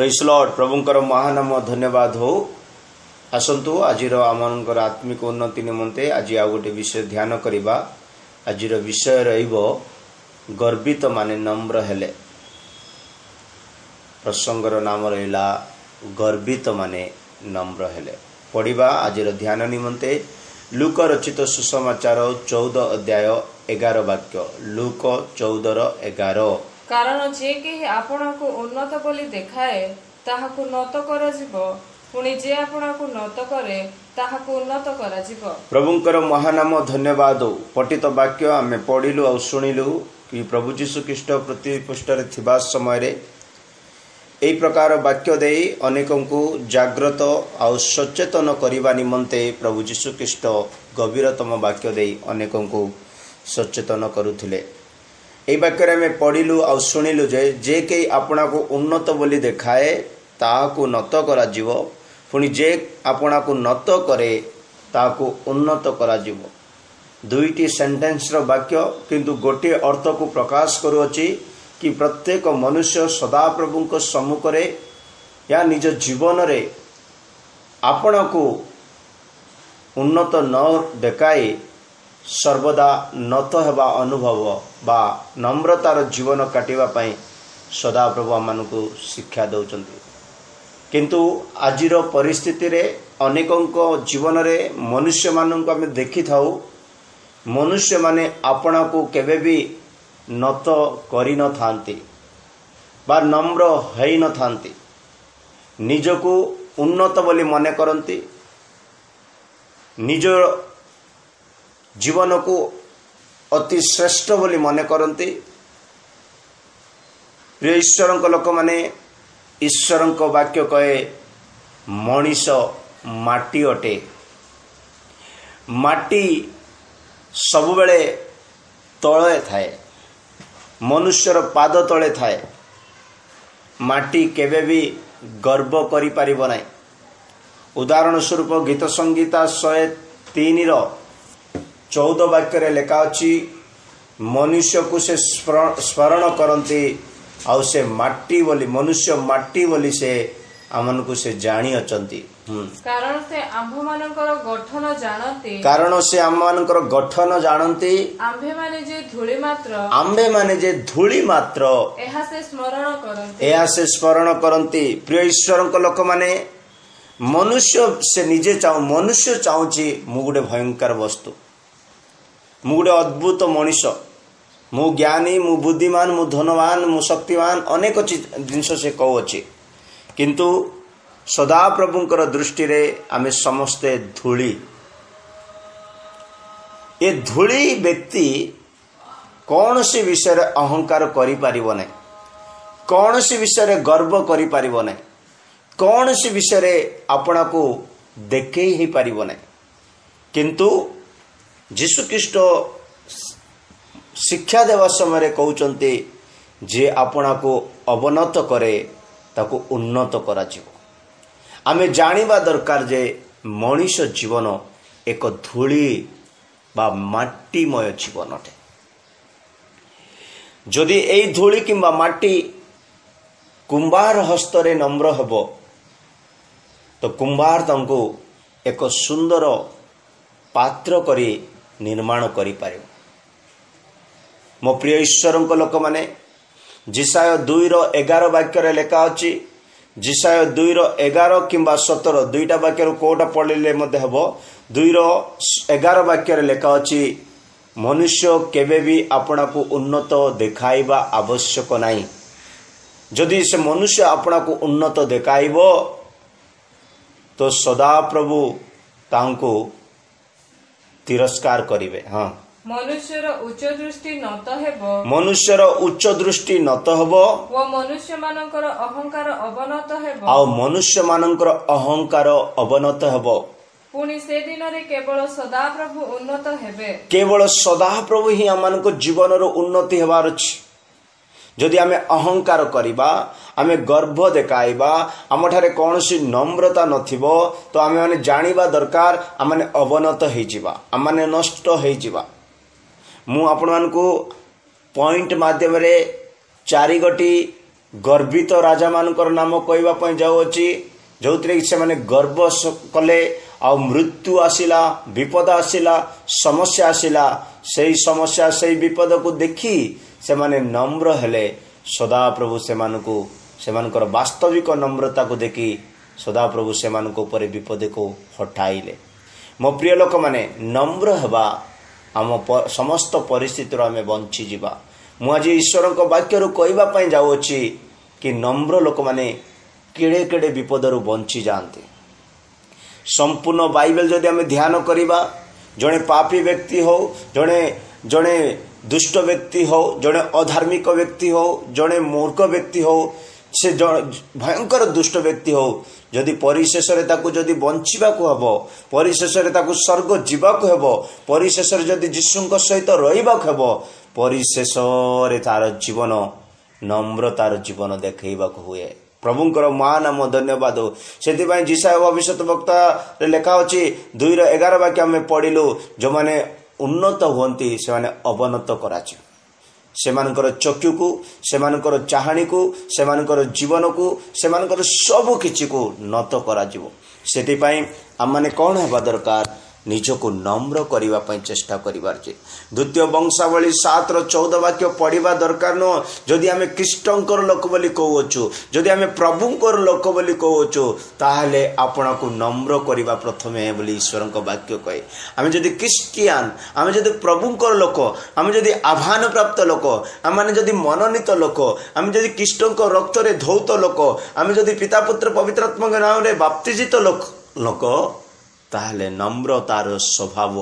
Praise Lord प्रभुंकर Mahanama धन्यवाद हो। आसतु आज आमर आत्मिक उन्नति निमंते आज आ गोटे विषय ध्यान करवा। आज विषय गर्वित माने नम्र हेले। प्रसंगर नाम रहा गर्वित माने नम्र हेले। पढ़ा आज ध्यान निमंते लूक रचित सुसमाचार 14 अध्याय 11 वाक्य। लूक 14:11। कारण जे केही आपणाकु उन्नत बोली देखाए ताहाकु नत कराजिबो, पुणी जे आपणाकु नत करे ताहाकु उन्नत कराजिबो। प्रभुंकर महानाम धन्यवाद। पठित वाक्य आमे पढ़िलु और शुणिलु कि प्रभु जीशु ख्रीष्ट पृथ्वी पृष्ठरे थिबा समय एई प्रकार वाक्य देई अनेकों को जागृत और सचेतन करने निमंते प्रभु जीशु ख्रीष्ट गभीरतम वाक्य देई अनेकों को सचेतन करुथिले। এই বাক্যরে আমি পড়িলু আর শুনিলু যে কেই আপনাকু উন্নত বলি দেখায়ে তাহাকু নত করা যাব, পুনি যে আপনাকু নত করে তাহাকু উন্নত করা যাব। দুইটি সেন্টেন্সর বাক্য কিন্তু গোটিয়ে অর্থকু প্রকাশ করুଅছি कि प्रत्येक मनुष्य सदाप्रभुଙ୍କ सम्मुखरे या निज जीवनरे आपणकु उन्नत न देखाई सर्वदा नत हेबा अनुभव बा नम्रतार जीवन काटिबा पई सदाप्रभु आमनकु शिक्षा दउचंती। किंतु आजिर परिस्थिति रे अनेकों जीवन रे मनुष्य मानक आम देखि थाउ। मनुष्य माने आपणकु केबे भी नत करि न थांती बा नम्र है न थांती। निजको उन्नत बोली मने करंती, निज जीवन को अति श्रेष्ठ बोली मने करंती। प्रिय ईश्वर लोक माने ईश्वर वाक्य कहे मनीष माटी अटे। माटी सबुबेले तळे थाए, मनुष्यर पाद तले थाए। माटी केबे भी गर्व करि पारिबो नाही। उदाहरण स्वरूप गीत संगीता 103:14 वाक्य लेखा अछि, मनुष्य को से स्मरण करती आउ से माटी बोली मनुष्य माटी बोली से आमन को से जानी अचंती। कारण से आंभ मानकर गठन जानती, कारण से आम मानकर गठन जानती। आंभे माने जे धूली मात्र, आंबे माने जे धूली मात्र एहा से स्मरण करंती, एहा से स्मरण करंती। प्रिय ईश्वर लोक माने मनुष्य से निजे चाहू, मनुष्य चाहूची मु गोटे भयंकर वस्तु, मु गोटे अद्भुत मनीष, मु ज्ञानी, मु बुद्धिमान, मु धनवान, मु शक्तिवान, अनेक जिनस से कहूची। किंतु सदा प्रभुंकर दृष्टि रे आमे समस्ते धूली। ये धूली व्यक्ति कौन सी विषय रे अहंकार करि पारिबो नै, कौन सी विषय रे गर्व करि पारिबो नै, कौन सी विषय रे अपना को देखे ही पारिबो नै। किंतु जीशु ख्रीष्ट शिक्षा देवा समय कहउचंती जे अपना को अवनत करे ताको उन्नत करा जीव। आमे जानिबा दरकार जे मनीष जीवन एक धूली बा माटीमय जीवन अटे। जदि एई धूली किंबा माटी कुंभार हस्तरे नम्र हेबो तो कुंभार तांको एक सुंदर पात्र करी निर्माण करि पारिबो। मो प्रिय ईश्वर लोक माने जिसाय 2:11 वाक्य लेखा अछि। जिसाय 2:11 किंबा 17 दुईटा वाक्य कोटा पढ़िले मते हेबो। 2:11 वाक्य लेखा अछि, मनुष्य केबे भी आपना को उन्नत देखाइबा आवश्यक नाही। जदि से मनुष्य आपना को उन्नत देखाइबो तो सदा प्रभु तांको तिरस्कार करिवे। हाँ, मनुष्यर उच्च दृष्टि नत हेबो, मनुष्यर उच्च दृष्टि नत हेबो व मनुष्य मानकर अहंकार अवनत हेबो, आ मनुष्य मानकर अहंकार अवनत हेबो। पुणी से दिन रे केवल सदा प्रभु उन्नत हेबे। केवल सदा प्रभु ही आमान जीवन रो उन्नति हेबार अछि। जदि आमे अहंकार करिबा, आमे गर्व देखाइबा, आम ठारे कौनसी नम्रता नथिबो तो आमे माने जानिबा दरकार आमे अवनत होई जिबा, आमे नष्ट होई जिबा। मु आपण मानकु पॉइंट माध्यम रे 4 गोटी गर्वित राजा मानकर नाम कहवाई जाऊँगी जो से गर्व कले आ मृत्यु आसिला विपद आसिला समस्या आसिला से समस्या से विपद को देखी से माने नम्र हेले सदा प्रभु से वास्तविक नम्रता को देखी सदा प्रभु से ऊपर विपद को हटाइले। मो प्रिय लोक माने नम्र हेबा आम समस्त परिस्थिति आम बंची जीवा। मुझे ईश्वर वाक्य कहवाई जाऊँगी कि नम्र लोक माने केड़े केड़े विपदरू बंची जाते। संपूर्ण बाइबल जदि आम ध्यान करवा जड़े पापी व्यक्ति हो जड़े जड़े दुष्ट व्यक्ति हो जड़े अधार्मिक व्यक्ति हो जड़े मूर्ख व्यक्ति हो से भयंकर दुष्ट व्यक्ति हो जदि परिशेष जदि बंचवा हम परिशेष स्वर्ग जीवाक हम परिशेष जदि जीशु सहित रहीबाक हम परिशेष तार जीवन नम्रतार जीवन देखा हुए। प्रभुंकर महानाम धन्यवाद हो। से जिसाय भविष्य वक्ता लेखा अच्छी 2:11 वाक्य आम पढ़िलु जो मैंने उन्नत हुंती से माने अवनत कराची सेमानकर चक्षु को सेमानकर चाहाणी को सेमानकर जीवन को सेमानकर सब किछि को नत करा जिवो। सेति आम माने कौन हेबा दरकार निजको नम्र करने पर चेष्टा करिवार जे। द्वितीय वंशावली 7:14 वाक्य पढ़ा दरकार न। जदि आम कृष्णकर लोक बोली कहूचु जदि आम प्रभुंकर लोक बोली कहूचु ताहले आपण को नम्र करवा प्रथमे बोली ईश्वर वाक्य कहे। आम जदि क्रिस्टियान आम जदि प्रभुंकर लोक आम जदि आह्वान प्राप्त लोक आम मैंने जदि मनोनीत लोक आम जदि कृष्ण रक्त रे धौत लोक आम जदि पिता पुत्र पवित्रात्मा नाम रे बाप्तिजित लोक ताहले नम्रतार स्वभाव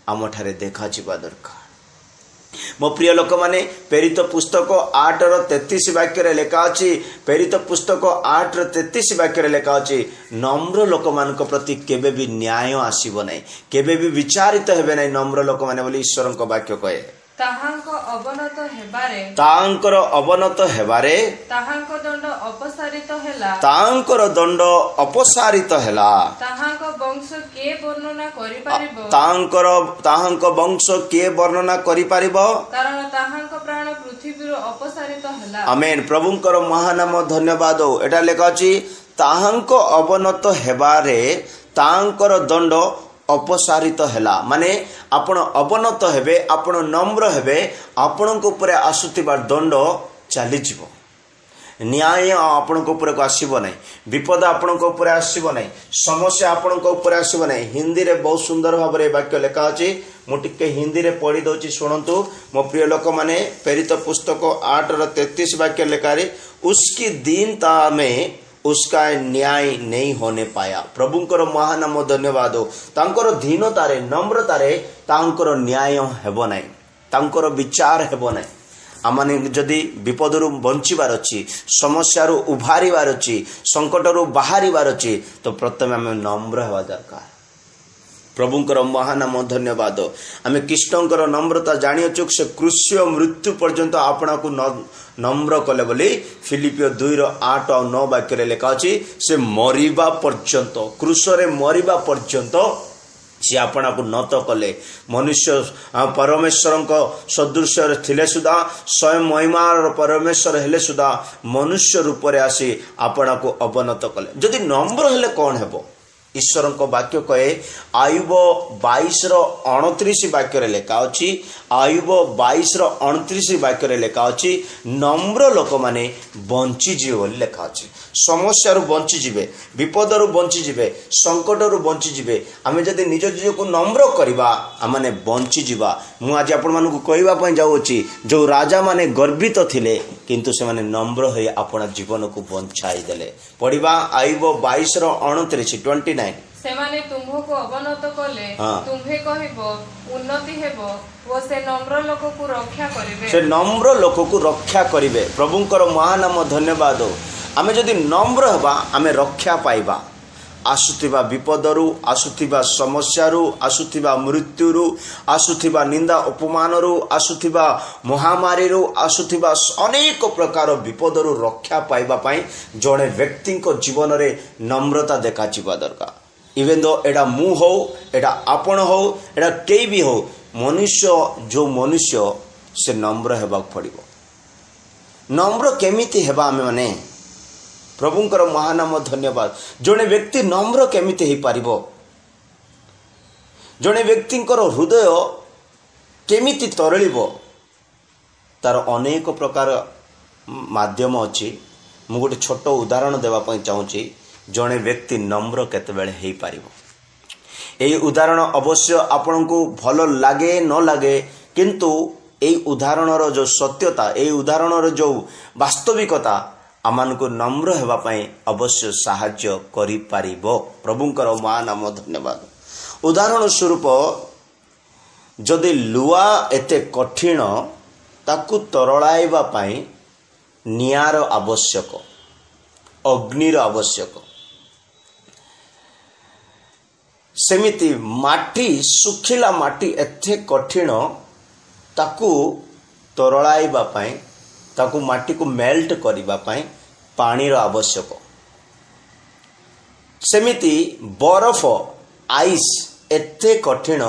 आम ठारे देखा जिबा दरकार। मो प्रिय लोक माने प्रेरित पुस्तक 8:33 वाक्य लेखा अछि प्रेरित पुस्तक 8:33 वाक्य लेखा अछि नम्र लोक मान प्रति केबे भी न्याय आसीबो नै केबे भी विचारित हेबे नै नम्र लोक माने बोली ईश्वर वाक्य कहे। ताहांको अवनत हेबारे तांकर अवनत हेबारे ताहांको दंड अपसारित हेला तांकर दंड अपसारित हेला ताहांको वंश के वर्णना करि परिबो ताहांको वंश के वर्णना करि परिबो कारण ताहांको प्राण पृथ्वीरो अपसारित हेला। आमेन। प्रभुंकर महानाम धन्यवाद हो। एटा लेखा अछि ताहांको अवनत हेबारे तांकर दंड अपसारित हेला माने आपण अवनत हेबे आपण नम्र हेबे आपण को ऊपर आसुथिबा दंड चली जीवो न्याय आपण को ऊपर को आसीबो नै विपद आपण को ऊपर आसीबो नै समस्या आपण को ऊपर आसीबो नै। हिंदी रे बहुत सुंदर भाव रे वाक्य लेखा अछि मु टिके हिंदी रे पढ़ी दोची सुनंतु मो प्रिय लोक माने प्रेरित पुस्तक 8:33 वाक्य लेखा रे उसकी दीनता में उसका न्याय नहीं होने पाया। प्रभुंकर महानाम धन्यवाद हो। तांकर दीनतारे नम्रतारे तांकर न्याय हेबो नै तांकर विचार हेबो नै। आमाने जदि विपदरू बंचिबार अछि समस्यारू उभारिबार अछि संकटरू बाहरिबार अछि तो प्रथमे आम नम्र हेबा दरकार। प्रभुंकर महानाम धन्यवाद। आम कृष्णकर नम्रता जानिछु से क्रूस्य मृत्यु पर्यंत आपना को नम्र कले बोली फिलिपियो 2:8-9 वाक्य लेखा अछि से मरिबा पर्यंत क्रूसरे मरिबा पर्यंत सी आपना को नत कले। मनुष्य परमेश्वर सदृश थिले सुधा स्वयं महिमार परमेश्वर हेले सुधा मनुष्य रूप रे आसी आपना को अवनत कले। जदि नम्र हेले कौन हेबो ईश्वर वाक्य कहे आयुब 22:29 वाक्य लेखा अच्छी आयुब 22:29 वाक्य लेखा अच्छी नम्र लोक माने बंची जीवे बोली लेखा अच्छी समस्या बंची जीवे विपदरू बंची जीवे संकटरू बंची जीवे आमे जदि निज निज को नम्र करवा आमने बंची जीवा। मु आज आपण मानकु कहबा पई जाउछि जो राजा माने गर्वित थिले किंतु से माने नम्र होई आपण जीवन को बंचाई देले। पढ़िबा आयुब 22:29 सेमाने तुम्हको अवनत कले तुम्हे कहबो उन्नति हेबो वो से नम्र लोक को रक्षा करिवे से नम्र लोक को रक्षा करिवे। प्रभुंकर महानाम धन्यवाद। आमे जदि नम्र हेबा आमे रक्षा पाइबा आसुथिबा विपदरू आसुथिबा समस्यारू आसुथिबा मृत्युरू आसुथिबा निंदा अपमानरू आसुथिबा महामारीरू आसुथिबा अनेक प्रकार विपदरू रक्षा पाइबा पाई जड़े व्यक्ति जीवन रे नम्रता देखा जीवा दरकार। इवेन दो एडा मु हो एडा आपण हो एडा केई भी हो मनुष्य जो मनुष्य से नम्र हेबाक पड़िबो। नम्र केमिति हेबा आमे माने प्रभुंकर महानाम धन्यवाद। जड़े व्यक्ति नम्र केमिति हे पारिबो, जड़े व्यक्तिंकर हृदय केमिति तरलिबो, तार अनेक प्रकार माध्यम अच्छी। मु गोटे छोट उदाहरण देवा पई चाहूँगी। जड़े व्यक्ति नम्र केतेबेले हे पारिबो। एई उदाहरण अवश्य आपन को भल लागे न लागे, किंतु एई उदाहरणर जो सत्यता, एई उदाहरणर जो वास्तविकता आमान को नम्र हेबा पई अवश्य साहाय्य करि पारिबो। प्रभुंकर महानाम धन्यवाद। उदाहरण स्वरूप जदि लुआ एते कठिन ताकू तरलाइबा पई नियार आवश्यक, अग्निर आवश्यक, सेमिति माटी सुखिला माटी एते कठिन ताकू तरलाइबा पई, ताकू माटी को मेल्ट करिबा पई पानीर आवश्यक। सेमिति बरफ आइस एते कठिन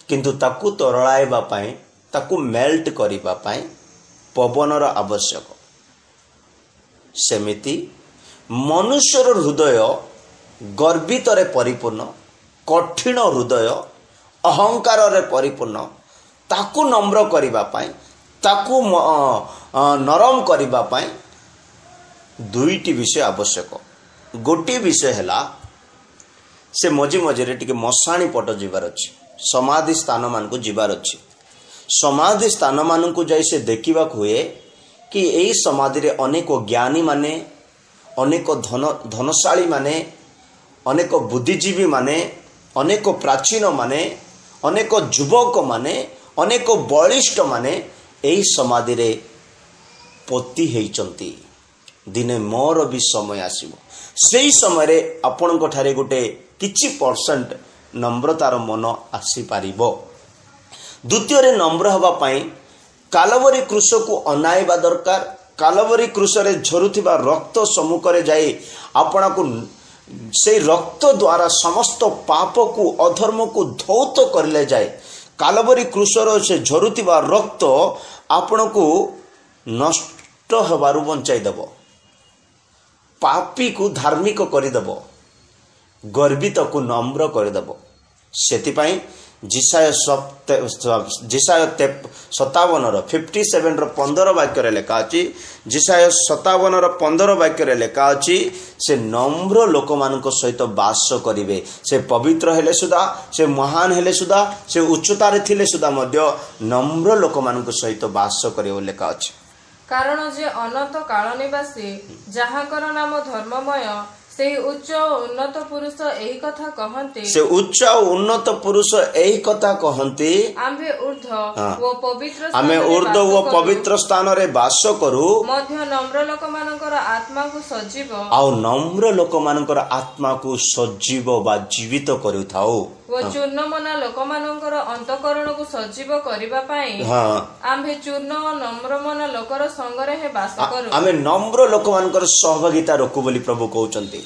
किंतु ताकू तरलाइबा पई, ताकू मेल्ट करिबा पई पवनर आवश्यक। सेमिति मनुष्यर हृदय गर्वित रे परिपूर्ण, कठिन हृदय अहंकार रे परिपूर्ण, ताकू नम्र करिबा पई, ताकू नरम करिबा पई दुईटी विषय आवश्यक। गोटी विषय हैला से मझी मझे टिके मशाणी पट जीवार अच्छी, समाधि स्थान मान को जीवार अच्छी। समाधि स्थान मान को जाई से देखा हुए कि यही समाधि रे अनेक ज्ञानी माने, अनेक धनशाली माने, अनेक बुद्धिजीवी माने, अनेक प्राचीन माने, अनेक युवक माने, अनेक बलिष्ठ माने यही समाधि रे पोती हेइचंती। दिने मोर भी समय आसीबो, सेही समय रे आपन को ठारे गोटे किछि परसेंट नम्रतार मन आसी पारिबो। द्वितीय रे नम्र हवा पाई कालवरी क्रूस को अनाइबा दरकार। कालवरी क्रूस रे झरुथिबा रक्त सम्मुख रे जाई आपना को से रक्त द्वारा समस्त पाप को अधर्म को धौत करले जाए। कालवरी क्रूस रे से झरुथिबा रक्त आपन को नष्ट हबारु बंचाई देबो, पापी को धार्मिक करदेव, गर्वित को नम्र करदेव। सेतिपाई जिसाय 57 15 वाक्य लेखा अच्छी, जिसाय 57 15 वाक्य लेखा अच्छी, से नम्र लोक मान सहित बास करिवे। से पवित्र हेले सुधा, से महान हेले सुधा, से उच्चतारे थिले सुधा मध्य नम्र लोक मान सहित बास करिवे लेखा अच्छी। कारण जे अनंत काल निवासी जहाँकर नाम धर्ममय, से उच्च उन्नत पुरुष एही कथा कहन्ते, से उच्च उन्नत पुरुष एही कथा कहन्ते, आम्भे ऊर्ध्व व पवित्र स्थान रे वास करू, मध्य नम्र लोक मानकर आत्मा को सजीव, आउ नम्र लोक मानकर आत्मा को सजीव बा जीवित करूथाओ, व चूर्णमना लोक मानकर अंतकरण को सजीव करिबा पई आम्भे चूर्ण व नम्रमना लोकर संगरे हे वास करू। आमे नम्र लोक मानकर सहभागिता रखु बोली प्रभु कहउचंती।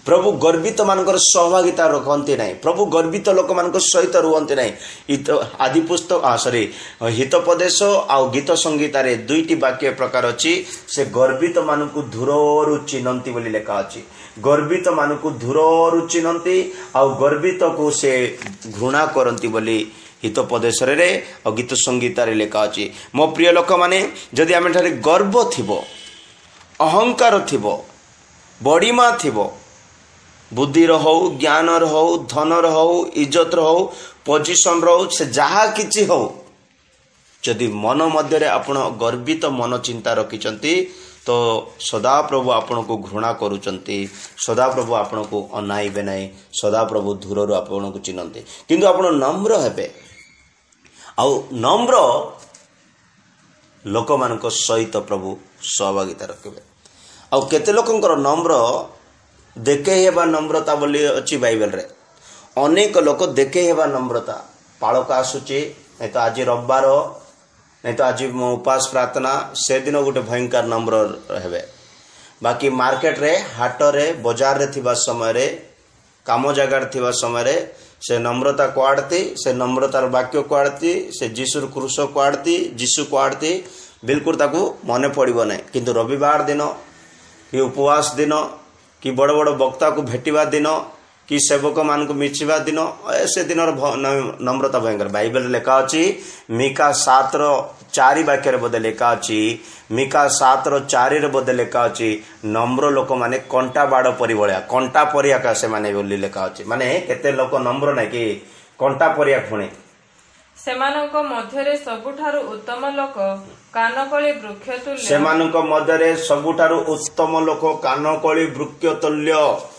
प्रभु गर्वित मानकर सहभागिता रखते ना, प्रभु गर्वित लोक मान सहित रुहते ना। आदि पुस्तक हितोपदेश आउ गीत संगीत रे दुईटी वाक्य प्रकार अच्छी। से गर्वित मान को दूररू चिन्हती बोली लेखा अच्छी। गर्वित मान को दूररू चिन्हती आउ गर्वित को से घृणा करती बोली हितोपदेश रे और गीत संगीत रे लेखा अच्छी। मो प्रिय लोक माने जदि आमे ठारे गर्व थिबो, अहंकार थिबो, बड़ीमा थिबो, बुद्धि हो, ज्ञान हो, धन हो, इज्जत हो, पोजिशन हो, से जहा किछि हो, जदि मन मध्य आपण गर्वित मन चिंता रखिचंती तो सदा प्रभु आपण को घृणा करूचंती, सदा प्रभु आपण को अनाइबे नाही, सदा प्रभु दूररू आपण को चिन्हते। किंतु आपण नम्र हेबे, आउ नम्र लोक मानक सहित प्रभु सहभागिता रखिबे। आउ केते लोकंकर नम्र देखे हेबा नम्रता बोली अच्छी बाइबल रे। अनेक लोक देखे हेबा नम्रता, पालक आसुची नहीं तो आज रविवार, नहीं तो आज मो उपास प्रार्थना, से दिन गोटे भयंकर नम्र हेबे। बाकी मार्केट रे, हाट रे, बाजार रे थिबा समय रे, काम जगार थिबा समय रे से नम्रता को आड़ती, से नम्रतार वाक्य को आड़ती, से जीशुर क्रूस को आड़ती, जीशु को आड़ती, बिल्कुल ताकू मन पड़ो ना किंतु रविवार दिन कि उपवास दिन कि बड़ बड़ वक्ता को भेटिबा दिन कि सेवक मान को मिचिबा दिन से दिन नम्रता भयंकर बाइबल लेखा अच्छी मिका 7:4 वाक्य बोधे लेखा अच्छी मिका 7:4 बोधे लेखा अच्छी नम्र लोक माने कंटा बाड़ परी भलिया कंटा परिया का से माने बोली लेखा अच्छी माने केते लोक नम्र ना कि कंटा परिया पुणी सेमानक मध्यरे सबुठारु उत्तम लोक कानकळी वृक्षतुल्य सेमानक मध्यरे सबुठारु उत्तम लोक कानकळी वृक्षतुल्य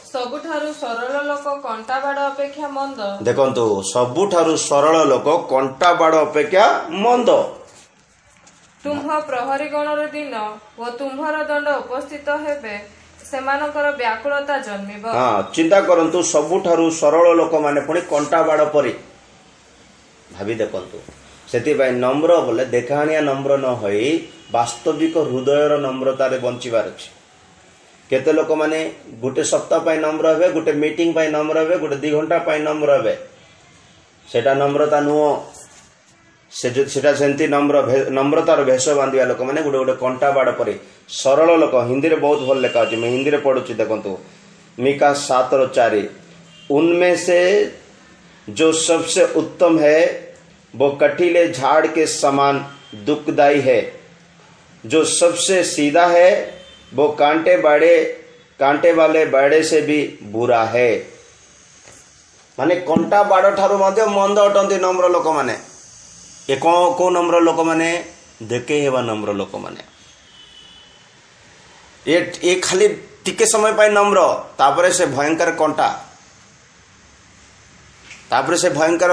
सबुठारु सरल लोक कंटा बाड़ अपेक्षा मंद देखंतु सबुठारु सरल लोक कंटा बाड़ अपेक्षा मंद तुम्ह प्रहरी गणर दिन व तुम्हर दंड उपस्थित हेबे सेमानकर व्याकुलता जन्मिब हाँ चिंता करंतु सबुठारु सरल लोक माने पुणी कंटा बाड़ परी भावी देखंतु सेतिबाई नम्र बोले देखाणिया नम्र न होई वास्तविक हृदयर नम्रतारे बंचिबार अछि केते लोक माने गोटे सप्ताह पाई नम्र हेबे गोटे मीटिंग पाई नम्र हेबे गोटे 2 घंटा पाई नम्र हेबे सेटा नम्रता नुओ सेटा सेंती नम्रतार भेष बांधिया लोक माने गोटे गोटे कंटा बाड़ परी सरल लोक हिंदी रे बहुत भल लेखा अछि मैं हिंदी रे पढुछि देखंतु मिका 7:4 उनमें से जो सबसे उत्तम है वो कटीले झाड़ के समान दुखदाई है जो सबसे सीधा है वो कांटे वाले बाड़े से भी बुरा है माने कंटा बाड़ ठारू मध्य मंद अटंती नम्र लोक माने ए को नम्र लोक माने देखे हेबा नम्र लोक माने ए खाली टिके समय पाई नम्र तापरे से भयंकर कंटा तापरे से भयंकर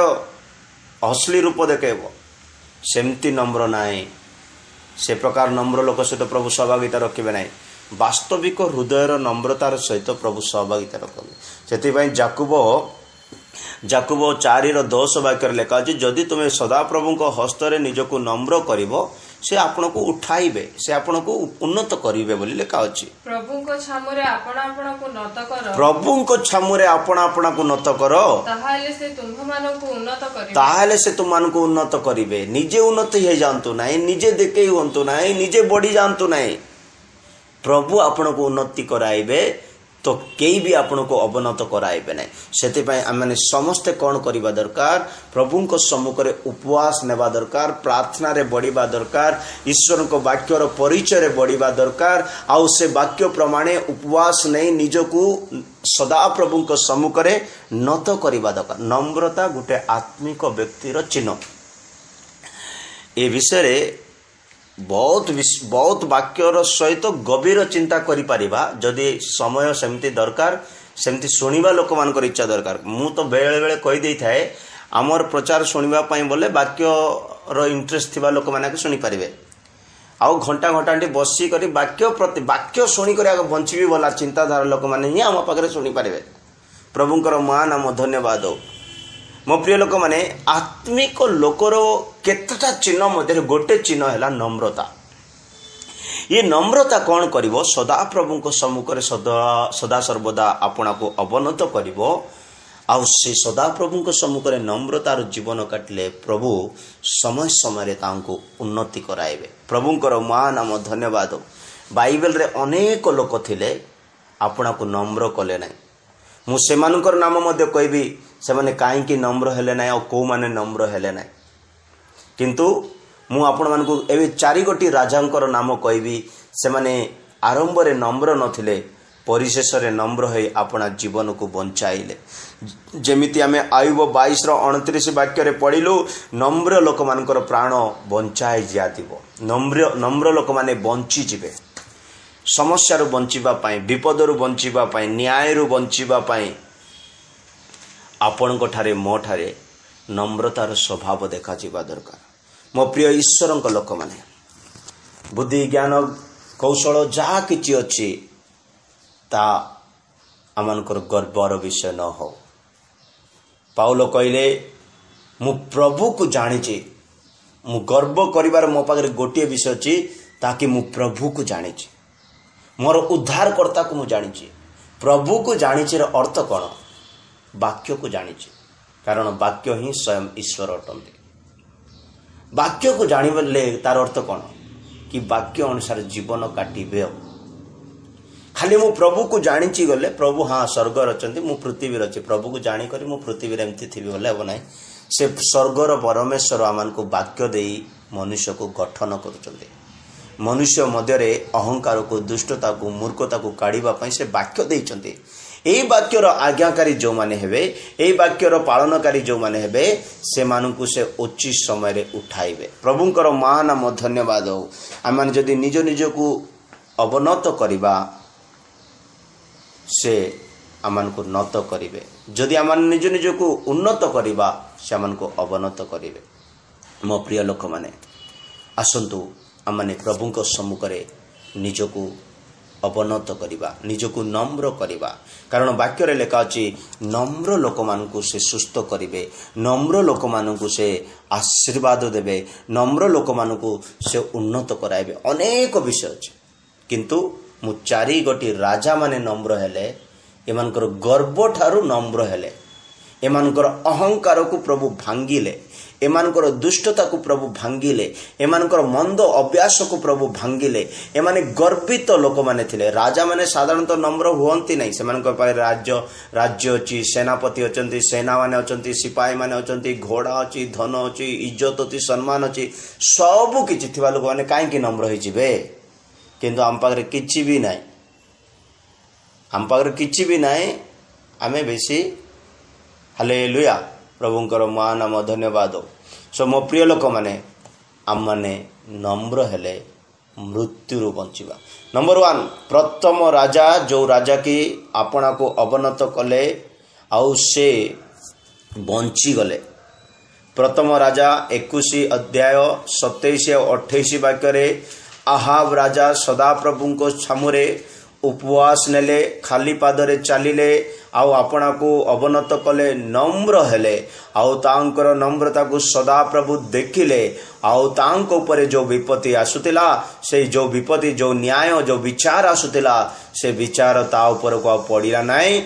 असली रूप देखेब सेमती नम्र नाई से प्रकार नम्र लोक सहित प्रभु सहभागिता रखिबे नाई वास्तविक हृदयर नम्रतार सहित प्रभु सहभागिता रखिबे से जाकुब 4:10 वाक्य लेखा अछि जदि तुमे सदा प्रभु को हस्तरे निजको नम्र करिवो से आपण को उठाइबे से आपण को उन्नत करिवे बोली लेखा अछि प्रभु को छामुरे आपण को नत करो प्रभु को छामुरे आपण को नत करो ताहाले से तुम्हमान को उन्नत करिवे ताहाले से तुमान को उन्नत करिवे निजे उन्नत हे जानतु नाही निजे देखे हुंतु नाही निजे बढ़ी जानतु नाही प्रभु आपण को उन्नति कराइबे तो केई भी आपण को अवनत कराइबे नहीं सेति पय आमे समस्त कोन करिबा दरकार प्रभु को सम्मुख रे उपवास नेबा दरकार प्रार्थना रे बढ़िबा दरकार ईश्वर को वाक्य रो परिचय रे बढ़िबा दरकार आउ से वाक्य प्रमाणे उपवास नहीं निजको सदा प्रभु को सम्मुख रे नत करिबा दरकार नम्रता गुटे आत्मिक व्यक्तिर चिन्ह ए विषय बहुत वाक्यर सहित गभीर चिंता करि परिबा जदि समय सेमती दरकार सेमती सुनिबा लोक मानकर इच्छा दरकार मु तो बेले बेले कहि देई थाए आमर प्रचार सुनिबा पई बोले वाक्य रो इंटरेस्ट थिबा लोक माने सुनि परिबे आउ घंटा घंटा बसी करी वाक्य प्रति वाक्य सुनी करी आगे बंचिबी बोला चिंताधारा लोक माने ही आम पाखरे सुनि परिबे प्रभुंकर महानाम धन्यवाद हो मो प्रिय लोक माने आत्मिक लोकर केतटा चिन्ह मध्य गोटे चिन्ह है नम्रता ये नम्रता कौन करिवो सदा प्रभु को सम्मुख रे सदा सर्वदा आपना को अवनत करिवो आउ से सदा प्रभु को सम्मुख रे नम्रतार जीवन काटिले प्रभु समय समय रे तांको उन्नति कराइबे प्रभुंकर महानाम धन्यवाद बाइबल रे अनेक लोक थिले आपना को नम्र कले नै मु सेमानकर नाम मध्य कहबी से माने काईकी नम्र हेले ना कौ माने नम्र हेले ना किंतु मु आपण मान को एबे 4 गोटी राजांकर नाम कहबी से माने आरंभ रे नम्र नथिले परिशेष रे नम्र होई आपना जीवन को बंचाइले जेमिति आमे आयुब 22:29 वाक्य रे पढिलु नम्र लोक मानकर प्राण बंचाई जातिबो नम्र लोक माने बंची जिवे समस्या रु बंचिबा पई विपद रु बंचिबा पई न्याय रु बंचिबा पई आपण को ठारे मो ठारे नम्रतार स्वभाव देखा जिबा दरकार मो प्रिय ईश्वर लोक माने बुद्धि ज्ञान कौशल जहा किछि अछि ता आमनकर गर्वर विषय न हो पाउलो कहले मु प्रभु को जानिछि मु गर्व करिवार मो पाखरे गोटे विषय अछि ताकि मु प्रभु को जानिछि मोर उद्धारकर्ता को मु जानिछि प्रभु को जानिछि र अर्थ कोन वाक्य को जानिछि कारण वाक्य ही स्वयं ईश्वर अटंती वाक्य को जानिबले तार अर्थ कोन कि वाक्य अनुसार जीवन काटिबे। खाली मु प्रभु को जानी गले प्रभु हाँ स्वर्गर अच्छा मु पृथ्वी अच्छी प्रभु को जाणिक मु पृथ्वी एमती थी बोले हम ना से स्वर्गर परमेश्वर आम को वाक्य दे मनुष्य को गठन कर मनुष्य मध्य अहंकार को दुष्टता को मूर्खता को काढ़ा से वाक्य देते यही वाक्यर आज्ञाकारी जो माने हेबे यही वाक्यर पालनकारी जो माने हेबे से मानकु से उचित समय रे उठाइबे। प्रभुंकर महानाम धन्यवाद हो। आम जदि निज निज को अवनत करिबा से आमान को नत करिबे, जदि आमान निज निज को उन्नत करिबा से आमान को अवनत करिबे। मो प्रिय लोक माने आसंतु आमाने प्रभुंक सम्मुख रे निज को अवनत करिबा, निज को नम्र करिबा। कारण वाक्य रे लेखा अछि नम्र लोक मानकु से सुस्थ करिबे, नम्र लोक मानकु से आशीर्वाद देबे, नम्र लोक मानकु से उन्नत कराइबे। अनेक विषय अछि किंतु मु चारि गोटी राजा माने नम्र हेले, एमानकर गर्व ठारू नम्र हेले, एमानकर अहंकार को प्रभु भांगिले, एमानकर दुष्टता को प्रभु भांगिले, एमानकर मंद अभ्यास को प्रभु भांगिले। एमाने गर्वित लोक माने थिले। राजा माने साधारणतः नम्र हुअंती नहीं, सेमानकर पाए राज्य अछि, सेनापति अछंती, सेना माने अछंती, सिपाही माने अछंती, घोड़ा अछि, धन अछि, इज्जत अछि, सम्मान अछि, सब किछि थिबा लोक माने काहे कि नम्र होई जिवे। किंतु आम पाखरे किछि भी नाही, आम पाखरे किछि भी नाही, आमे बेसी हालेलुया प्रभुंकर महानाम धन्यवाद। सो मो प्रिय लोक माने आम माने नम्र हेले मृत्यु बंचिबा। नंबर 1 प्रथम राजा जो राजा की आपना को अवनत कले आउ से बंची गले। प्रथम राजा 21 अध्याय 27 और 28 वाक्य आहाब राजा सदाप्रभु को सामुरे उपवास नेले, खाली पादरे चलिले आउ आपना को अवनत कले, नम्र हेले आउ तांकर नम्रता को सदा प्रभु देखिले। आउ तांको ऊपर जो विपत्ति आसुतिला से जो विपत्ति जो न्याय जो विचार आसुतिला से विचार ता ऊपर को पड़िला नाही।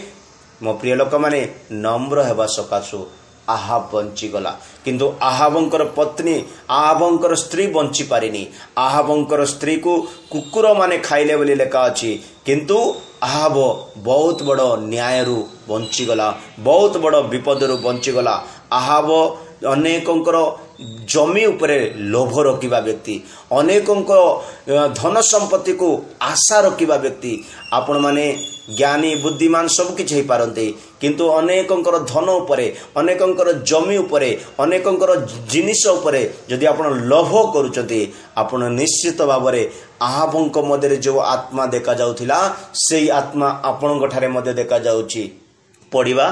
मो प्रिय लोक माने नम्र हेबा सकाशु आहाब बंची गला, किंतु आहाबंकर पत्नी आहाबंकर स्त्री बंची पारिनी। आहाबंकर स्त्री को कुकुर माने खाइले बोली लेखा अछि, किंतु आहाब बहुत बड़ न्याय रु बंची गला, बहुत बड़ विपद रु बंची गला। आहाब अनेकंकर जमी उपरे लोभ रखिबा व्यक्ति, अनेकंकर धन संपत्ति को आशा रखिबा व्यक्ति। आपण माने ज्ञानी बुद्धिमान सब किछ हे पारंते, किंतु अनेकंकर धन उपरे, अनेकंकर जमी उपरे, अनेकंकर जिनिस उपरे जदि आपण लोभ करूचंती, आपण निश्चित भाबरे आहाबंक मध्य जो आत्मा देखा जाउथिला सेही आत्मा आपणक ठारे मध्य देखा जाउची। पढ़िबा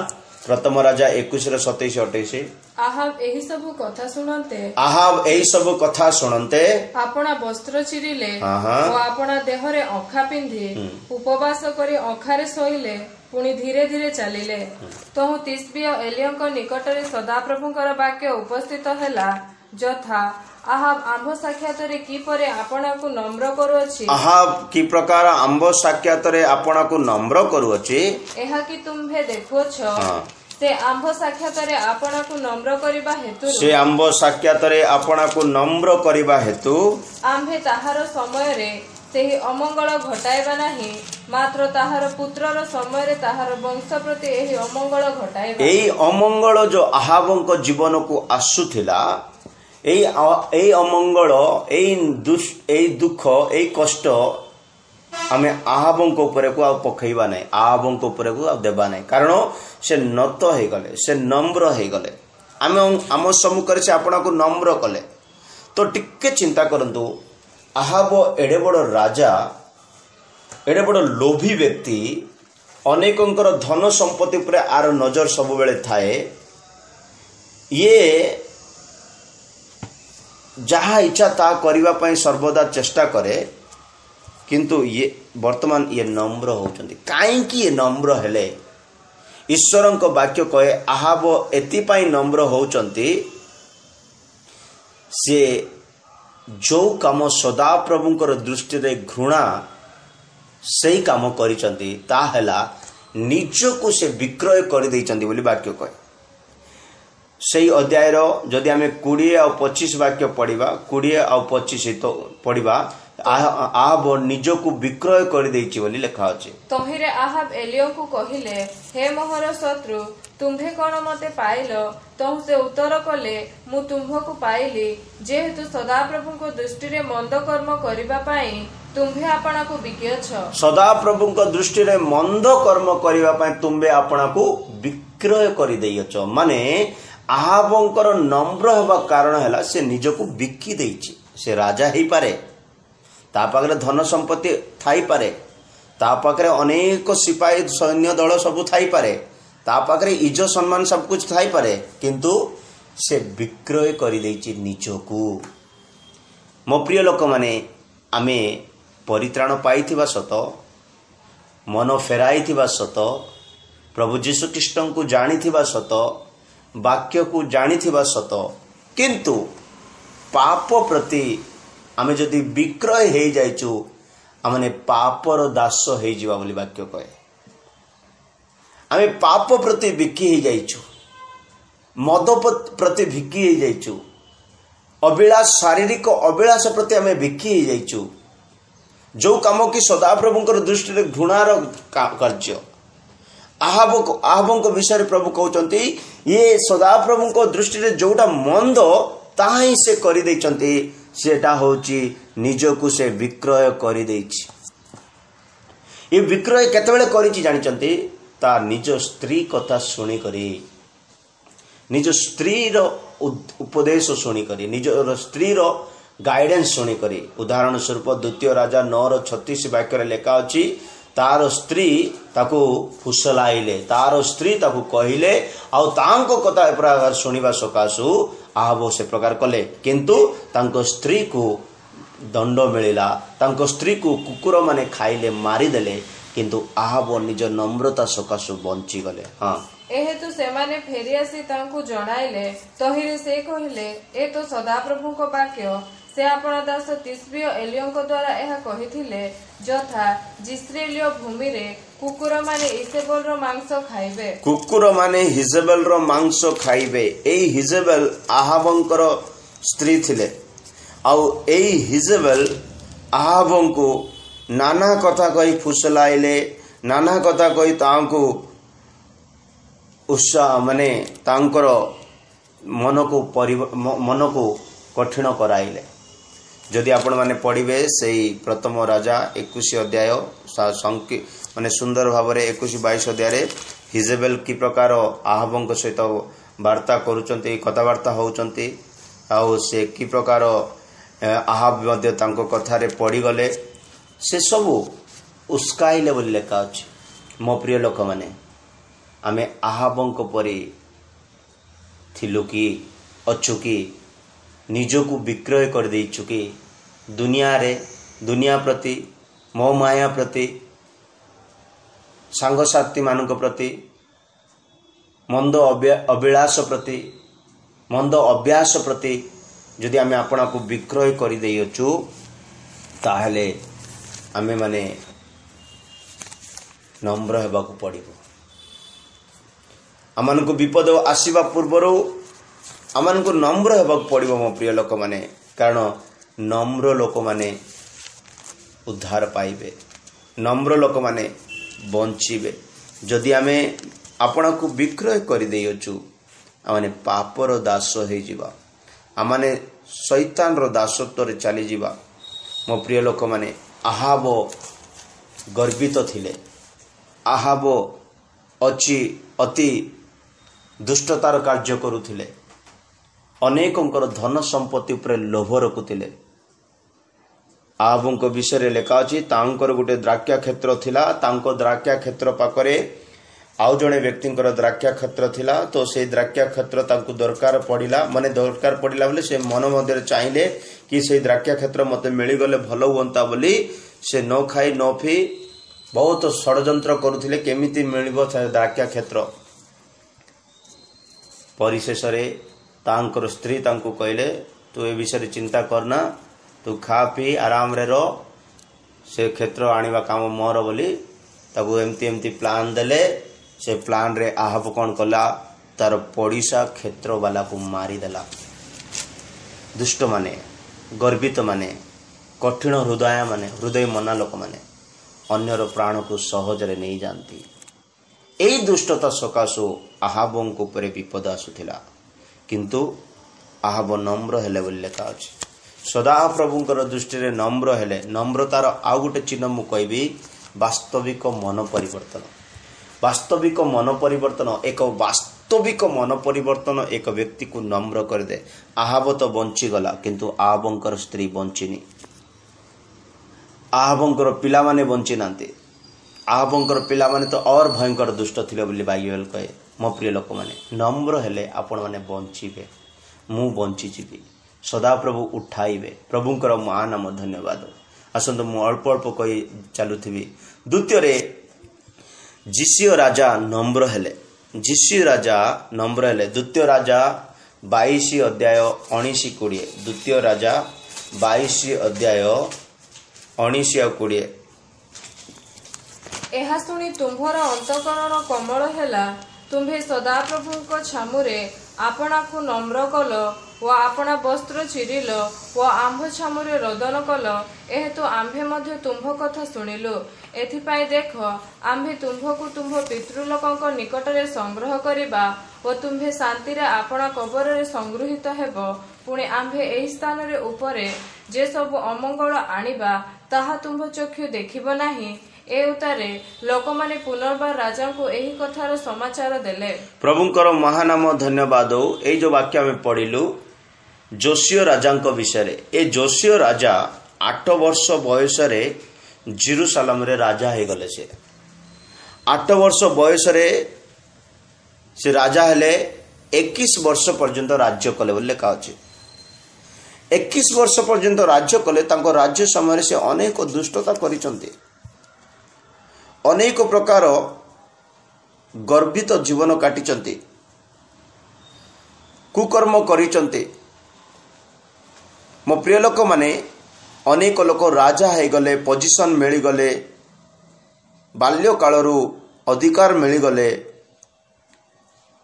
प्रथम राजा 21:27-28। आहाब एही सब कथा सुनते, आहाब एही सब कथा सुनते आपना वस्त्र चिरिले और आपना देहरे अंखा पिंधि उपवास करी अंखारे सोइले, पुणी धीरे धीरे चलिले। तो तिस्बी और एलियंक निकटरे सदाप्रभुंकर वाक्य उपस्थित हैला, जथा आहाब आंभ साक्षातरे की परे आपना को नम्र करूअछि। आहाब की प्रकार आंभ साक्षातरे आपना को नम्र करूअछि, एहा कि तुम्भे देखुछ। से आंभ साक्षातरे आपना को नम्र करिबा हेतु, से आंभ साक्षातरे आपना को नम्र करिबा हेतु आंभे ताहार समय रे सेही अमंगल घटाइबा नाही, मात्र ताहार पुत्रर समय रे ताहार वंश प्रति एही अमंगल घटाइबा। एही अमंगल जो आहाबंक जीवन को आसुथिला, एही अमंगल, एही दुख, एही कष्ट आमे आहाबंक ऊपर को पकईबा नहीं, आहाबंक ऊपर को देबा नहीं। कारण से नत हो गले, से नम्र हो गले, आमे आम सम्मुख से आपना को नम्र कले। तो टिके चिंता करंतु, आहाब एडे बड़ राजा, एडे बड़ लोभी व्यक्ति, अनेकंकर धन संपत्ति ऊपर आर नजर सब बेले थाए। ये जहा इच्छा ता करिबा पई सर्वदा चेष्टा करे, किंतु ये वर्तमान ये नम्र होचंती। काई कि ये नम्र हेले, ईश्वरंक वाक्य कहे आहाब एतिपाई नम्र होचंती, से जो काम सदा प्रभुंकर दृष्टि रे घृणा सही काम करिचंती, ता हैला निजको से विक्रय कर देइचंती बोली वाक्य कहे। सही अध्याय रो जदि आमे 20 और 25 वाक्य पढ़िबा, 20 और 25 तो पढ़िबा, ଆହାବ ନିଜକୁ ବିକ୍ରୟ କରିଦେଇଛି ବୋଲି ଲେଖା ଅଛି। ତହିଁରେ ଆହାବ ଏଲିୟଙ୍କୁ କହିଲେ, ହେ ମୋହର ଶତ୍ରୁ, ତୁମ୍ଭେ କଣ ମତେ ପାଇଲ? ତହୁ ସେ ଉତ୍ତର କଲେ, ମୁଁ ତୁମ୍ଭକୁ ପାଇଲି, ଯେହେତୁ ସଦାପ୍ରଭୁଙ୍କ ଦୃଷ୍ଟିରେ ମନ୍ଦ କର୍ମ କରିବା ପାଇଁ ତୁମ୍ଭେ ଆପଣାକୁ ବିକିଅଛ। ସଦାପ୍ରଭୁଙ୍କ ଦୃଷ୍ଟିରେ ମନ୍ଦ କର୍ମ କରିବା ପାଇଁ ତୁମ୍ଭେ ଆପଣାକୁ ବିକ୍ରୟ କରିଦେଇଅଛ। ମାନେ ଆହାବଙ୍କର ନମ୍ର ହେବା କାରଣ ହେଲା ସେ ନିଜକୁ ବିକି ଦେଇଛି। ସେ ରାଜା ହେଇପାରେ, ତା ପାଖରେ ଧନ ସମ୍ପତ୍ତି ଥାଇପାରେ, ତା ପାଖରେ ଅନେକ ସିପାହୀ ସୈନ୍ୟ ଦଳ ସବୁ ଥାଇପାରେ, ତା ପାଖରେ ଇଜ୍ଜତ ସମ୍ମାନ ସବୁ କିଛି ଥାଇପାରେ, କିନ୍ତୁ ସେ ବିକ୍ରୟ କରିଦେଇଛି ନିଜକୁ। ମୋ ପ୍ରିୟ ଲୋକମାନେ, ଆମେ ପରିତ୍ରାଣ ପାଇଥିବା ସତ, ମନ ଫେରାଇଥିବା ସତ, ପ୍ରଭୁ ଯୀଶୁଖ୍ରୀଷ୍ଟଙ୍କୁ ଜାଣିଥିବା ସତ, ବାକ୍ୟକୁ ଜାଣିଥିବା ସତ, କିନ୍ତୁ ପାପ ପ୍ରତି ଆମେ ଯଦି ବିକ୍ରୟ ହେଇଯାଇଛୁ, ଆମେ ପାପର ଦାସ ହେଇଯିବା ବୋଲି ବାକ୍ୟ କହେ। ଆମେ ପାପ ପ୍ରତି ବିକି ହେଇଯାଇଛୁ, ମଦ ପ୍ରତି ବିକି ହେଇଯାଇଛୁ, ଶାରୀରିକ ଅଭିଳାଷ ପ୍ରତି ଆମେ ବିକି ହେଇଯାଇଛୁ, ଯୋଉ କାମ କି ସଦାପ୍ରଭୁଙ୍କର ଦୃଷ୍ଟିରେ ଘୃଣାର କାର୍ଯ୍ୟ। ଆହାବଙ୍କ ବିଷୟରେ ପ୍ରଭୁ କହୁଛନ୍ତି, ଇଏ ସଦାପ୍ରଭୁଙ୍କ ଦୃଷ୍ଟିରେ ଯୋଉଟା ମନ୍ଦ ତାହା ହିଁ ସେ କରିଦେଇଛନ୍ତି। ସେଟା ହଉଛି ନିଜକୁ ସେ ବିକ୍ରୟ କରିଦେଇଛି। ଏ ବିକ୍ରୟ କେତେବେଳେ କରିଛି ଜାଣିଛନ୍ତି? ତା ନିଜ ସ୍ତ୍ରୀ କଥା ଶୁଣିକରି, ନିଜ ସ୍ତ୍ରୀର ଉପଦେଶ ଶୁଣିକରି, ନିଜର ସ୍ତ୍ରୀର ଗାଇଡେନ୍ସ ଶୁଣିକରି। ଉଦାହରଣ ସ୍ୱରୂପ 2 ରାଜା 9:36 ବାକ୍ୟରେ ଲେଖା ଅଛି, ତାର ସ୍ତ୍ରୀ ତାକୁ ଫୁସଲାଇଲେ, ତାର ସ୍ତ୍ରୀ ତାକୁ କହିଲେ, ଆଉ ତାଙ୍କ କଥା ଏ ପ୍ରକାର ଶୁଣିବା ସକାଶୁ ଆହାବ ସେ ପ୍ରକାର କଲେ। କିନ୍ତୁ ତାଙ୍କ ସ୍ତ୍ରୀକୁ ଦଣ୍ଡ ମିଳିଲା, ତାଙ୍କ ସ୍ତ୍ରୀକୁ କୁକୁର ମାନେ ଖାଇଲେ, ମାରିଦେଲେ, କିନ୍ତୁ ଆହାବ ନିଜ ନମ୍ରତା ସକାଶୁ ବଞ୍ଚିଗଲେ। ଏହେତୁ ସେମାନେ ଫେରିଆସି ତାଙ୍କୁ ଜଣାଇଲେ। ତହିଁରେ ସେ କହିଲେ, ଏ ତ ସଦାପ୍ରଭୁଙ୍କ ବାକ୍ୟ। ସେ ଆପଣ ଦାସ ତିସ୍ବିୟ ଏଲିୟଙ୍କ ଦ୍ୱାରା ଏହା କହିଥିଲେ, ଯଥା ଜିସ୍ରେଲୀୟ ଭୂମିରେ କୁକୁରମାନେ ଇଜେବେଲର ମାଂସ ଖାଇବେ। କୁକୁରମାନେ ଇଜେବେଲର ମାଂସ ଖାଇବେ। ଏଇ ଇଜେବେଲ ଆହାବଙ୍କର ସ୍ତ୍ରୀ ଥିଲେ। ଆଉ ଏଇ ଇଜେବେଲ ଆହାବଙ୍କୁ ନାନା କଥା କହି ଫୁସଲାଇଲେ, ନାନା କଥା କହି ତାଙ୍କୁ ମାନେ ତାଙ୍କର ମନକୁ କଠିନ କରାଇଲେ। ଯଦି ଆପଣମାନେ ପଢ଼ିବେ ସେଇ ପ୍ରଥମ ରାଜା 21 ଅଧ୍ୟାୟ ମାନେ ସୁନ୍ଦର ଭାବରେ 21-22 ଅଧ୍ୟାୟରେ ଇଜେବେଲ କି ପ୍ରକାର ଆହାବଙ୍କ ସହିତ ବାର୍ତ୍ତା କରୁଛନ୍ତି, କଥାବାର୍ତ୍ତା ହେଉଛନ୍ତି, ଆଉ ସେ କି ପ୍ରକାର ଆହାବ ମଧ୍ୟ ତାଙ୍କ କଥାରେ ପଡ଼ିଗଲେ, ସେସବୁ ଉସ୍କାଇଲେ ବୋଲି ଲେଖା ଅଛି। ମୋ ପ୍ରିୟ ଲୋକମାନେ, ଆମେ ଆହାବଙ୍କ ପରି ଥିଲୁ କି ଅଛୁ କି? ନିଜକୁ ବିକ୍ରୟ କରିଦେଇଛୁ କି? ଦୁନିଆ ପ୍ରତି, ମୋ ମାୟା ପ୍ରତି, ସାଙ୍ଗସାଥୀ ମାନଙ୍କ ପ୍ରତି, ମନ୍ଦ ଅଭିଳାଷ ପ୍ରତି, ମନ୍ଦ ଅଭ୍ୟାସ ପ୍ରତି ଯଦି ଆମେ ଆପଣଙ୍କୁ ବିକ୍ରୟ କରିଦେଇଅଛୁ, ତାହେଲେ ଆମେମାନେ ନମ୍ର ହେବାକୁ ପଡ଼ିବ। ଆମମାନଙ୍କୁ ବିପଦ ଆସିବା ପୂର୍ବରୁ ଆମମାନଙ୍କୁ ନମ୍ର ହେବାକୁ ପଡ଼ିବ ମୋ ପ୍ରିୟ ଲୋକମାନେ, କାରଣ ନମ୍ର ଲୋକମାନେ ଉଦ୍ଧାର ପାଇବେ, ନମ୍ର ଲୋକମାନେ ବଞ୍ଚିବେ। ଯଦି ଆମେ ଆପଣଙ୍କୁ ବିକ୍ରୟ କରିଦେଇଅଛୁ, ଆମେ ପାପର ଦାସ ହେଇଯିବା, ଆମେ ଶୈତାନର ଦାସତ୍ୱରେ ଚାଲିଯିବା। ମୋ ପ୍ରିୟ ଲୋକମାନେ, ଆହାବ ଗର୍ବିତ ଥିଲେ। ଆହାବ ଅତି ଦୁଷ୍ଟତାର କାର୍ଯ୍ୟ କରୁଥିଲେ, ଅନେକଙ୍କର ଧନ ସମ୍ପତ୍ତି ଉପରେ ଲୋଭ ରଖୁଥିଲେ। ଆହାବଙ୍କ ବିଷୟରେ ଲେଖା ଅଛି, ତାଙ୍କର ଗୋଟେ ଦ୍ରାକ୍ଷା କ୍ଷେତ୍ର ଥିଲା, ତାଙ୍କ ଦ୍ରାକ୍ଷା କ୍ଷେତ୍ର ପାଖରେ ଆଉ ଜଣେ ବ୍ୟକ୍ତିଙ୍କର ଦ୍ରାକ୍ଷା କ୍ଷେତ୍ର ଥିଲା। ତ ସେଇ ଦ୍ରାକ୍ଷା କ୍ଷେତ୍ର ତାଙ୍କୁ ଦରକାର ପଡ଼ିଲା ବୋଲେ ସେ ମନ ମଧ୍ୟରେ ଚାହିଁଲେ କି ସେଇ ଦ୍ରାକ୍ଷା କ୍ଷେତ୍ର ମୋତେ ମିଳିଗଲେ ଭଲ ହୁଅନ୍ତା ବୋଲି ସେ ନ ଖାଇ ନ ପିଇ ବହୁତ ଷଡ଼ଯନ୍ତ୍ର କରୁଥିଲେ, କେମିତି ମିଳିବ ସେ ଦ୍ରାକ୍ଷା କ୍ଷେତ୍ର। ପରିଶେଷରେ ତାଙ୍କର ସ୍ତ୍ରୀ ତାଙ୍କୁ କହିଲେ, ତୁ ଏ ବିଷୟରେ ଚିନ୍ତା କରନା, ତୁ ଖା ପିଇ ଆରାମରେ ରହ, ସେ କ୍ଷେତ୍ର ଆଣିବା କାମ ମୋର ବୋଲି ତାକୁ ଏମିତି ପ୍ଲାନ୍ ଦେଲେ। ସେ ପ୍ଲାନ୍ରେ ଆହାବ କ'ଣ କଲା? ତାର ପଡ଼ିଶା କ୍ଷେତ୍ରବାଲାକୁ ମାରିଦେଲା। ଦୁଷ୍ଟମାନେ, ଗର୍ବିତମାନେ कठिन हृदय मना लोक मैंने अन्यर प्राण को सहजरे नहीं जाती। यही दुष्टता सकाशु आहाबों ऊपर विपद आसूला किंतु आहाब नम्र हेले बोली लेखा अच्छे। सदा प्रभुंकर दृष्टि रे नम्र हेले नम्रतार आउ गोटे चिन्ह मु कहबी वास्तविक मन परिवर्तन। वास्तविक मन परिवर्तन एक व्यक्ति को नम्र कर दे। आहाब तो बंची गला किंतु आहाबंकर स्त्री बंचिनी। आहाबंकर पिला माने बंची नांती। आहाबंकर पिला माने तो और भयंकर दुष्ट थिले बोली बाइबल कहे। मो प्रिय लोक माने नम्र हेले आपण माने बंचीबे मु बंची जीवी। सदा प्रभु उठाइबे। प्रभुंकर महानाम धन्यवाद। आसंत मु अल्प अल्प कही चलुथी। द्वितीय रे जिसियो राजा नम्र हेले। जिसियो राजा नम्र हेले। द्वितीय राजा 22 अध्याय 19-20। द्वितीय राजा 22 अध्याय 19-20। एहा सुनी तुम्भर अंतकरण कमल हेला। तुम्भे सदाप्रभुଙ୍କ छामुरे आपणा को नम्र कल व आपणा वस्त्र चिरिल व आंभ छामुरे रोदन कल। एहेतु आंभे मध्य तुम्भ कथा शुणिलु। एथिपाई देख आंभे तुम्भकु तुम्भ पितृलोकଙ୍କ निकटरे संग्रह करिबा व तुम्भे शांति रे आपणा कबर रे संग्रहित हेबो। पुणे आंभे एही स्थान रे उपरे जे सब अमंगल आनिबा ताहा तुम्भ चक्षु देखिबो नाही। ए उतारे लोक माने पुनर्बार राजा को एही कथार समाचार देले। प्रभुंकर महानाम धन्यवाद। ए जो वाक्य में पढ़िलु जोशियो राजांक विषय। ए जोशियो राजा 8 वर्ष बयस रे जेरूशलेम रे राजा हे गले। से 8 वर्ष बयस रे से राजा हेले। 21 वर्ष पर्यंत राज्य कले बोले लेखा अछि। 21 वर्ष पर्यंत राज्य कले। तांको राज्य समय से अनेक दुष्टता करिसंती। अनेक प्रकार गर्वित जीवन काटिचंती। कुकर्म करिचंती। मो प्रिय लोक माने अनेक लोक राजा है गले। पोजिशन मिली गले। बाल्य कालरू अधिकार मिली गले।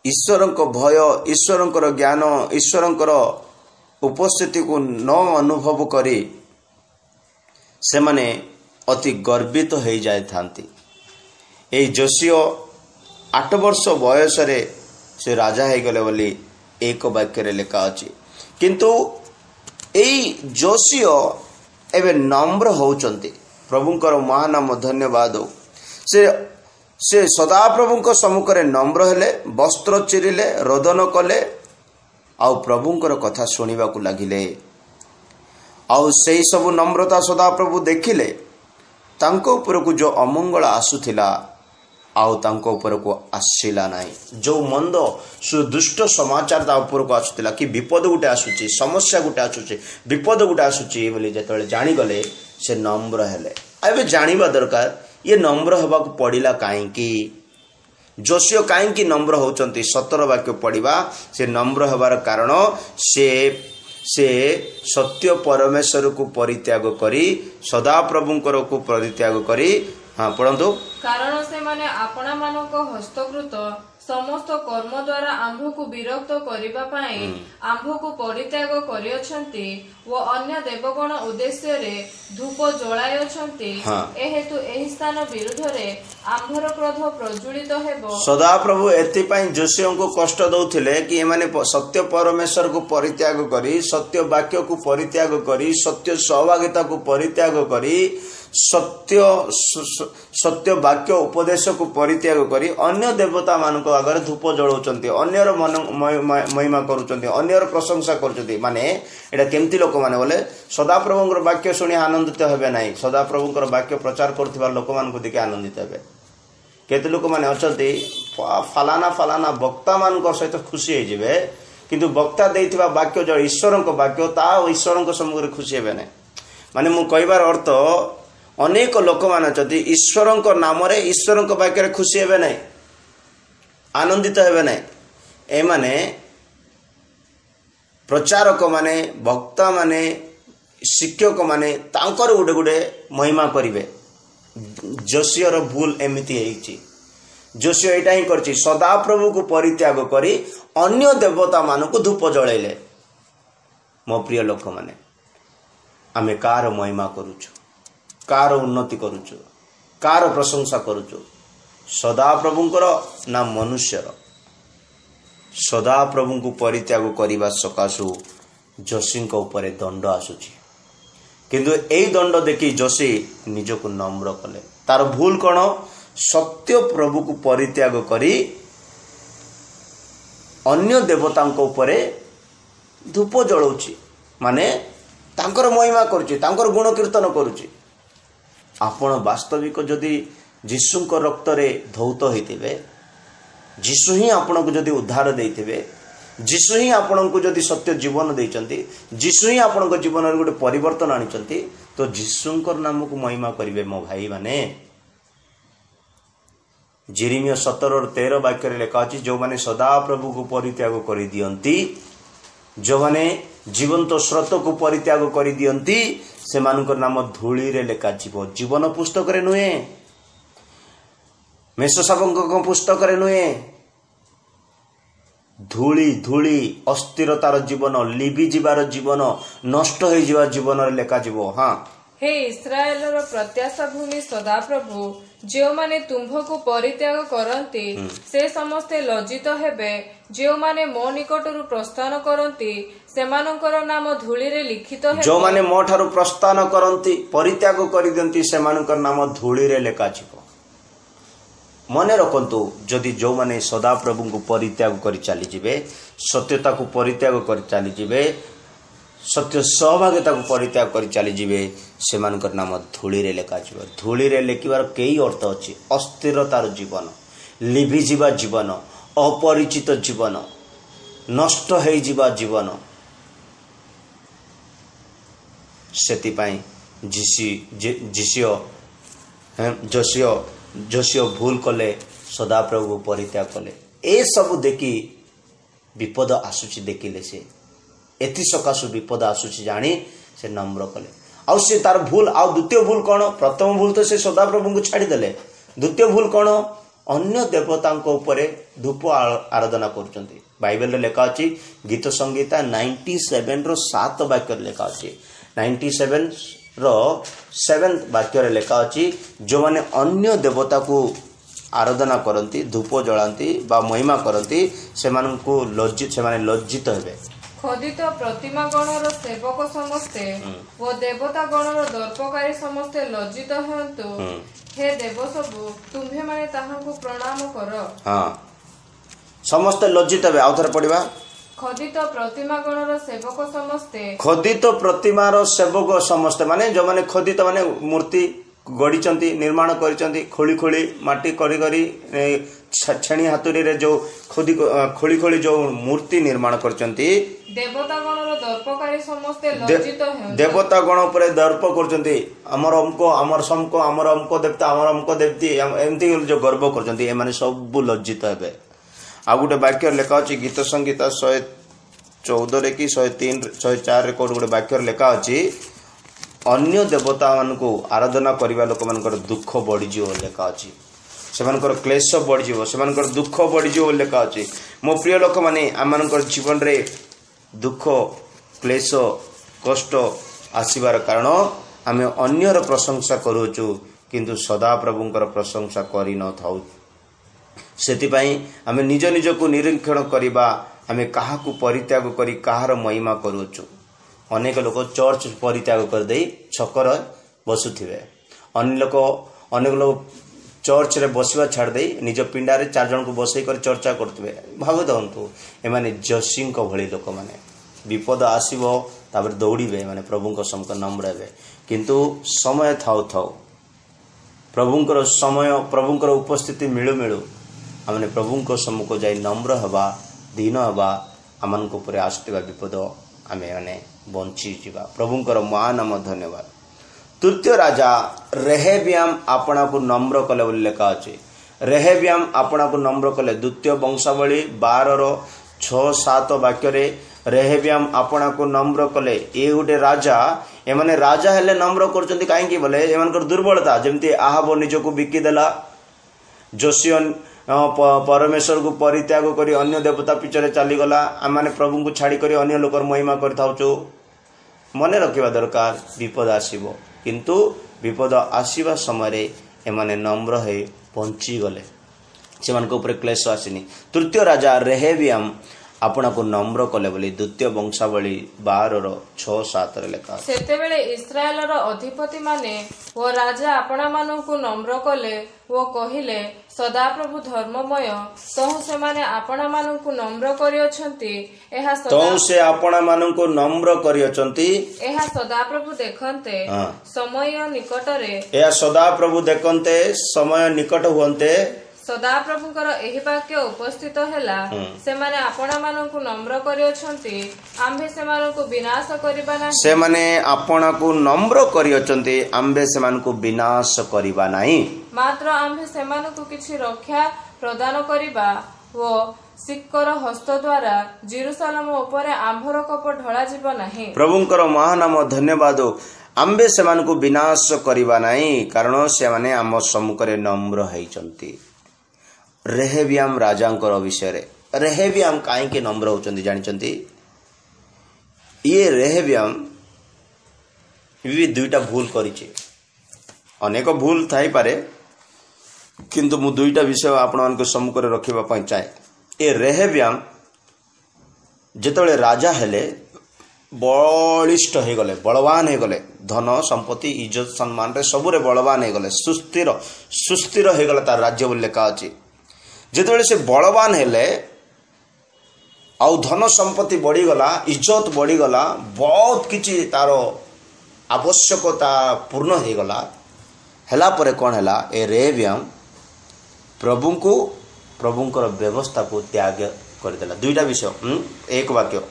ईश्वरंक भय ईश्वरंकर ज्ञान ईश्वरंकर उपस्थिति को न अनुभव करी से माने अति गर्वित हो जाए थांती। ए जोशियो 8 वर्ष बयस रे से राजा है गले बोली एक वाक्य रे लेखा अछि। किंतु एई जोशियो एबे नम्र होउचंती। प्रभुंकर महानाम धन्यवाद। से सदा प्रभुंक सम्मुख रे नम्र हेले। वस्त्र चिरिले रोदन कले आउ प्रभुंकर कथा सुनिबा को लागिले। आउ सेई सब नम्रता सदा प्रभु देखिले। तांको ऊपर को जो अमंगल आसुथिला आउ तांको ऊपर को आसिला नाही। जो मंद सुदुष्ट समाचार ता ऊपर को आसुथिला कि विपद गुटे आसुची समस्या गुटे आसुची विपद गुटे आसुची बोली जेतले जानि गले से नम्र हेले। एबे जानिबा दरकार ये नम्र हेबा को पड़िला काहे कि जोशियो काहे कि नम्र होचंती। 17 वाक्य पढ़िबा। से नम्र हेबार कारण से सत्य परमेश्वर को परित्याग करी सदा प्रभुंकर को परित्याग करी। हाँ पढ़ंतु। कारण से माने आपणा मानक हस्तकृत समस्त कर्म द्वारा आंभ को विरक्त करिबा पाई आंभ को परित्याग करियछंती व अन्य देवगण उद्देश्य रे धूप जळायछंती। ए हेतु एही स्थान विरुद्ध रे आंभर क्रोध प्रज्वलित हेबो। सदा प्रभु एति पई जोशियों को कष्ट दउथिले कि ए माने सत्य परमेश्वर को परित्याग करी सत्य वाक्य को परित्याग करी सत्य सहभागिता को परित्याग करी सत्य वाक्य उपदेश को परित्याग करी अन्य देवता मानक आगे धूप जलाउछंती अन्यर महिमा करूछंती अन्यर प्रशंसा करूछंती। माने एटा केमती लोक माने बोले सदा प्रभुंकर वाक्य सुनी आनंदित हेबे नाही। सदा प्रभुंकर वाक्य प्रचार करथिबा लोक मान को देखि आनंदित हेबे। केते लोक माने अछंती फलाना वक्ता मान सहित खुशी हे जिवे किंतु वक्ता देइथिबा वाक्य जो ईश्वरक वाक्य ता ईश्वरक सम्मुख रे खुशी हेबे नाही। माने मु कहबार अर्थ अनेक लोक मान अछंती ईश्वरक नाम रे ईश्वरक वाक्य रे खुशी हेबे नाही आनंदित हेबे नाही। ए माने प्रचारक माने वक्ता माने शिक्षक माने तांकर गुडे गुडे महिमा करिवे। जोशियर भूल एमिति हेछि। जोशियो एटा ही करछि सदा प्रभु को परित्याग करी अन्य देवता मान को धूप जळैले। मो प्रिय लोक माने आमे कार महिमा करूछु, कार उन्नति करूछु, कार प्रशंसा करूछु? सदा प्रभुंकर ना मनुष्यर? सदा प्रभु को परित्याग करने सकाशु जोशी उपरे दंड आसुची, किंतु एई दंड देखी जोशी निजको नम्र कले। तार भूल कौन? सत्य प्रभु को परित्याग करी अन्य देवतांक उपरे धूप जलाउची, माने तांकर महिमा करुची, तांकर गुण कीर्तन करुची। आपण वास्तविक जदि जीशुंक रक्त रे धौत होइतिबे, जीशु ही आपण को जदि उद्धार देइतिबे, जीशु ही आपण को जदि सत्य जीवन देइचंती, जीशु ही आपण को जीवन रे गोटे परिवर्तन आनिचंती, तो जीशुंकर नाम को महिमा करिवे मो भाई माने। जेरेमिया 17:13 वाक्य रे लिखा अछि, जो माने सदा प्रभु को परित्याग करि दियंती, जो माने जीवंत स्रोत को परित्याग करि दियंती, से मानकर नाम धूली रे लिखा जीव, जीवन पुस्तक रे नुहे, मेषशाबक पुस्तक रे नुहे। धूली धूली अस्थिरतार जीवन, लिबि जीवार जीवन, नष्ट हो जीवा जीवन रे लिखा जीव। हाँ, हे इस्राएल रो प्रत्याशा भूमि सदा प्रभु, जो माने तुम्भ को परित्याग करती से समस्ते लज्जित हेबे, जो माने मो निकटरू प्रस्थान करती सेमानकर नाम धूली रे लिखित हेबे। जो माने मो ठारू प्रस्थान करती परित्याग करि दियंती सेमानकर नाम धूली रे लिखा जीव। मने रखंतु, जदि जो माने सदा प्रभु को परित्याग करि चली जिवे, सत्यता को परित्याग करि चली जिवे, सत्य सहभागिता को परित्याग करि चली जिवे, सेमानकर नाम धूली रे लिखा जीव। धूली रे लिखिबार कई अर्थ अछि। अस्थिरतार जीवन, लिभि जीवा जीवन, अपरिचित जीवन, नष्ट हो जीवा जीवन। सेति पई जोशियो भूल कले, सदा प्रभु परित्याग कले। ए सब देखी विपद आसुची, देखिले से एति सकाशु विपद आसुची जानी से नम्र कले। आउ से तार भूल, आउ द्वितीय भूल कौन? प्रथम भूल तो से सदा प्रभु को छाड़ी देले। द्वितीय भूल कौन? अन्य देवतांक उपरे धूप आराधना करुचंती। बाइबल रे लिखा अछि, गीत संगीता 97 रो 7 वाक्य लिखा अछि। 97 रो 7 वाक्य लिखा अछि, जो माने अन्य देवता को आराधना करती, धूप जलांती बा महिमा करती, सेमानंकु लज्जित, सेमाने लज्जित हेबे। खोदित प्रतिमा गणर सेवक समस्ते वो देवता गणर दर्पकारी समस्ते लज्जित हंतु। हे देव सबु, तुम्हे माने ताहांकु प्रणाम कर। हाँ, समस्ते लज्जित हेबे। आउ थरे पढिबा। खोदित प्रतिमा गणर सेवक समस्ते, खोदित प्रतिमार सेवक समस्ते माने जो माने खोदित माने मूर्ति गढ़ी निर्माण करी, खोली खोली माटी करी करी छेणी हातुरी रे जो खोली खोली जो मूर्ति निर्माण करचंती, देवता गणर दर्पकारी समस्ते लज्जित हेउ। देवता गण पर दर्प करचंती, अमर अमको, अमर समको, अमर अमको देवता, अमर अमको देवती, एमती जो गर्व करचंती, ए माने सब लज्जित हेबे। आ गुटे वाक्य लिखा अछि, गीत संगीता 114 रे कि 103 104 रे कोड गुटे वाक्य लिखा अछि, अन्य देवता मान को आराधना करने लोक मान दुख बढ़ीज लिखा अच्छी, से क्लेश बढ़ीज, से दुख बढ़ीज लिखा अच्छी। मो प्रिय लोक मैंने आम जीवन रे दुख क्लेश कष्ट आसबार कारण आम अन्यर प्रशंसा करूचु, किंतु सदा प्रभुंकर प्रशंसा करि न थाउ। सेतिपई आम निज निज को निरीक्षण करबा, आम काहाकू परित्याग करी काहार महिमा करूचु। अनेक लोक चर्च परित्याग कर दे छकर बसुथिबे, अनेक लोग चर्च रे बसवा छाड़ दे निज पिंडा रे 4 जन को बसई कर चर्चा करथिबे। भाव दंतु एमाने जोशी को भली लोक माने विपद आसीबो तापर दौड़ीबे, माने प्रभुंक सम्मुख नम्र हेबे, किंतु समय थाउ थाउ प्रभुंकर समय, प्रभुंकर उपस्थिति मिलु मिलु आमने प्रभुंक सम्मुख जाई नम्र हवा, दीन हवा, आमनको उपरे आसुथिबा विपद आमे माने बंची जीवा। प्रभुंकर महानाम धन्यवाद। तृतीय राजा रेहब्याम आपना को नम्र कले बोली लिखा अछि। रेहब्याम आपना को नम्र कले, द्वितीय वंशावली 12:6-7 वाक्य रे रेहब्याम आपना को नम्र कले। ये गोटे राजा, एमाने राजा हेले नम्र करचंती काहेकि बोले एमानकर दुर्बलता, जेमती आहाब निजको बिकी देला, जोशियन परमेश्वर को परित्याग करी अन्य देवता पिछरे चली गला, आम प्रभु को छाड़ी करी अन्य लोकर महिमा कर थाउचु। मन रखा दरकार विपद आसीबो किंतु विपद आसीबा समय एमाने नम्र है बंची गले से क्लेश आसीनी। तृतीय राजा रेहबियाम आपण को नम्र कले बोली द्वितीय वंशावली 12:6-7 लेखा। सेतेबेले इस्राएलर अधिपति माने वो राजा आपणा मानकु नम्र कले वो कहिले सदाप्रभु धर्ममय तहु से माने आपणा मानकु नम्र करियछंती एहा तहु से आपणा मानकु नम्र करियछंती एहा सदाप्रभु देखन्ते समय निकटरे एहा सदाप्रभु देखन्ते समय निकट हुअन्ते सदाप्रभुकर एही वाक्य उपस्थित हैला से माने आपणा मानकु नम्र करियछंती आम्भे से मानकु विनाश करिबा नाही से माने आपणा को नम्र करियछंती आम्भे से मानकु विनाश करिबा नाही मात्र आम्भे से मानकु किछि रक्षा प्रदान करिबा वो सिक्कर हस्त द्वारा जेरुसालेम उपरे आंभर कप ढळा जीव नाही। प्रभुंकर महानाम धन्यवाद। आम्भे से मानकु विनाश करिबा नाही कारण से माने आम सम्मुखरे नम्र हैचंती। रेहबियाम राजांकर विषय रे रेहबियाम काहे के नम्र होचंती जानिचंती। ये रेहबियाम भी दुईटा भूल करिचे अनेक भूल थाई पारे किंतु मु दुईटा विषय आपण मानक सम्मुख रे रखिबा पई चाहे। ए रेहबियाम जेतबेले राजा हेले बलिष्ठ हो गले बलवान हो गले धन संपत्ति इज्जत सम्मान रे सबुरे बलवान हो गले सुस्थिर हो गला तार राज्य बोली लेखा अछि। जेतबेले से बलवान हेले आउ धन संपत्ति बढ़ी गला इज्जत बढ़ी गला बहुत किछि तार आवश्यकता पूर्ण हो गला हेला परे कोन हेला ए रेहबियाम प्रभुंकर व्यवस्था को त्याग कर देला। दुईटा विषय एक वाक्य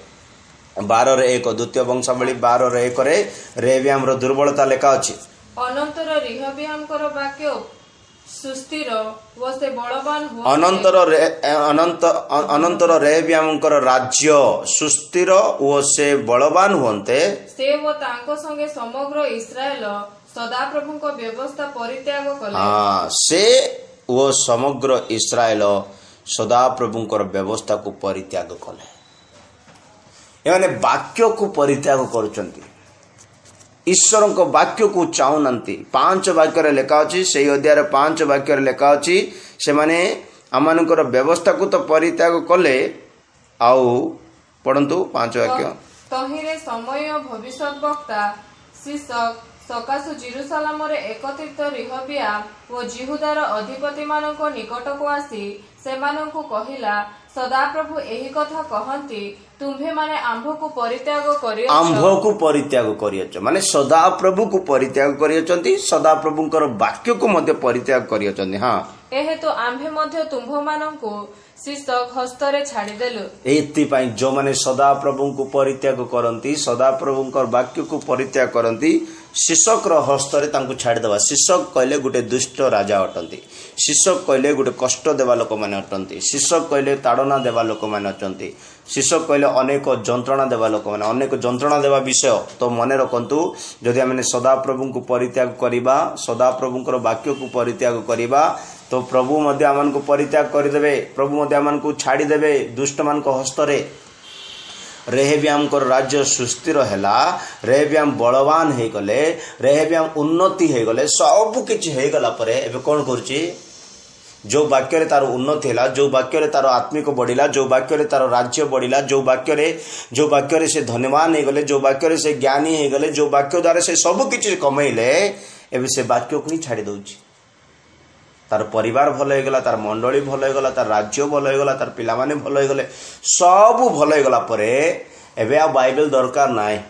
12:1 द्वितीय वंशावली 12:1 रे रेहबियाम रो दुर्बलता लेखा अछि। अनंतर रेहबियाम कर वाक्य सुस्थिर व से बलवान हो अनंतर रेहबियामकर राज्य सुस्थिर व से बलवान होते से वो तांको संगे समग्र इस्राएल सदाप्रभु को व्यवस्था परित्याग कले। से वो समग्र इस्राएल सदाप्रभुंकर व्यवस्था को परित्याग कले। एमाने वाक्य को परित्याग करुचंती ईश्वर को वाक्य को चाहूनांती। 5 वाक्य लेखा अछि से अध्याय 5 वाक्य लेखा अछि से माने आमानकर व्यवस्था को तो परित्याग कले। आउ पढ़ंतु 5 वाक्य तहिरे समय भविष्यत वक्ता शीर्षक सकाशु जेरुसालेम रे एकत्रित रेहबियाम व जिहुदार अधिपति मानक निकट को आसी से मानकु कहिला सदाप्रभु एही कथा कहंती तुम्भे माने आंभ को परित्याग करियछ माने सदाप्रभु को परित्याग करियछंती सदाप्रभुंकर वाक्य को मध्य परित्याग करियछंती। हां एहे तो आंभे मध्य तुम्भ मानकु शीर्षक हस्तरे छाड़ी देलु। एति पई जो माने सदाप्रभु को परित्याग करंती सदाप्रभुंकर वाक्य को परित्याग करंती शीर्षक रो हस्तरे तांकु छाड़ी देबा। शीर्षक कहले गुटे दुष्ट राजा अटंती शीर्षक कहले गुटे कष्ट देवा लोक माने अटंती शीर्षक कहले ताड़ना देवा लोक माने अटंती शीर्षक कहले अनेक जंत्रणा देवा लोक माने अनेक जंत्रणा देवा विषय। तो मने रखंतु जदि आमे सदाप्रभु को परित्याग करिबा सदाप्रभुंकर वाक्य को परित्याग करिबा तो प्रभु मध्य आमान को परित्याग करदेवे प्रभु मध्य आमान को छाड़ी देवे दुष्ट मान को हस्तरे। रेहबियाम को राज्य सुस्थिर हैला रेहबियाम बलवान हे गले रेहबियाम उन्नति हे गले सब किछि हे गला परे एबे कोन करछि जो वाक्य रे तार उन्नति हैला जो वाक्य रे तार आत्मिक बढ़िला जो वाक्य रे तार राज्य बढ़िला जो वाक्य रे से धन्यवान हे गले जो वाक्य रे से ज्ञानी हे गले जो वाक्य द्वारा से सब किछि कमैले एबे से वाक्य को ही छाड़ी दउछि। तार परिवार भल हो गला तार मंडली भल हो गला तार राज्य भल हो गला तार पिला माने भल हो गले सब भल हो गला परे एबे आ बाइबल दरकार नाय।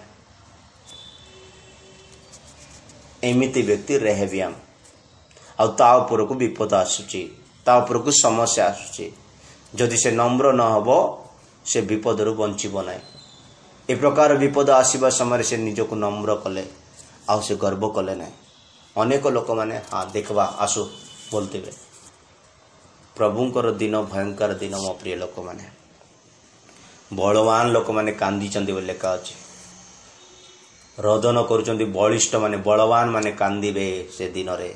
एमिति व्यक्ति रेहबियाम आ ता ऊपर को विपद आसुची ता ऊपर को समस्या आसुची जदि से नम्र न हबो से विपद रु बंचिबो नाय। ए प्रकार विपद आसीबा समय से निज को नम्र कले आ से गर्व कले नाय। अनेक लोक माने हां देखबा आसु बोलते प्रभुंकर दिन भयंकर दिन मो प्रिय लोक माने बलवान लोक माने कांदी चंदी बोले लेखा अछि रोदन करूचंदी बलिष्ठ माने बलवान माने कांदीबे से दिन रे।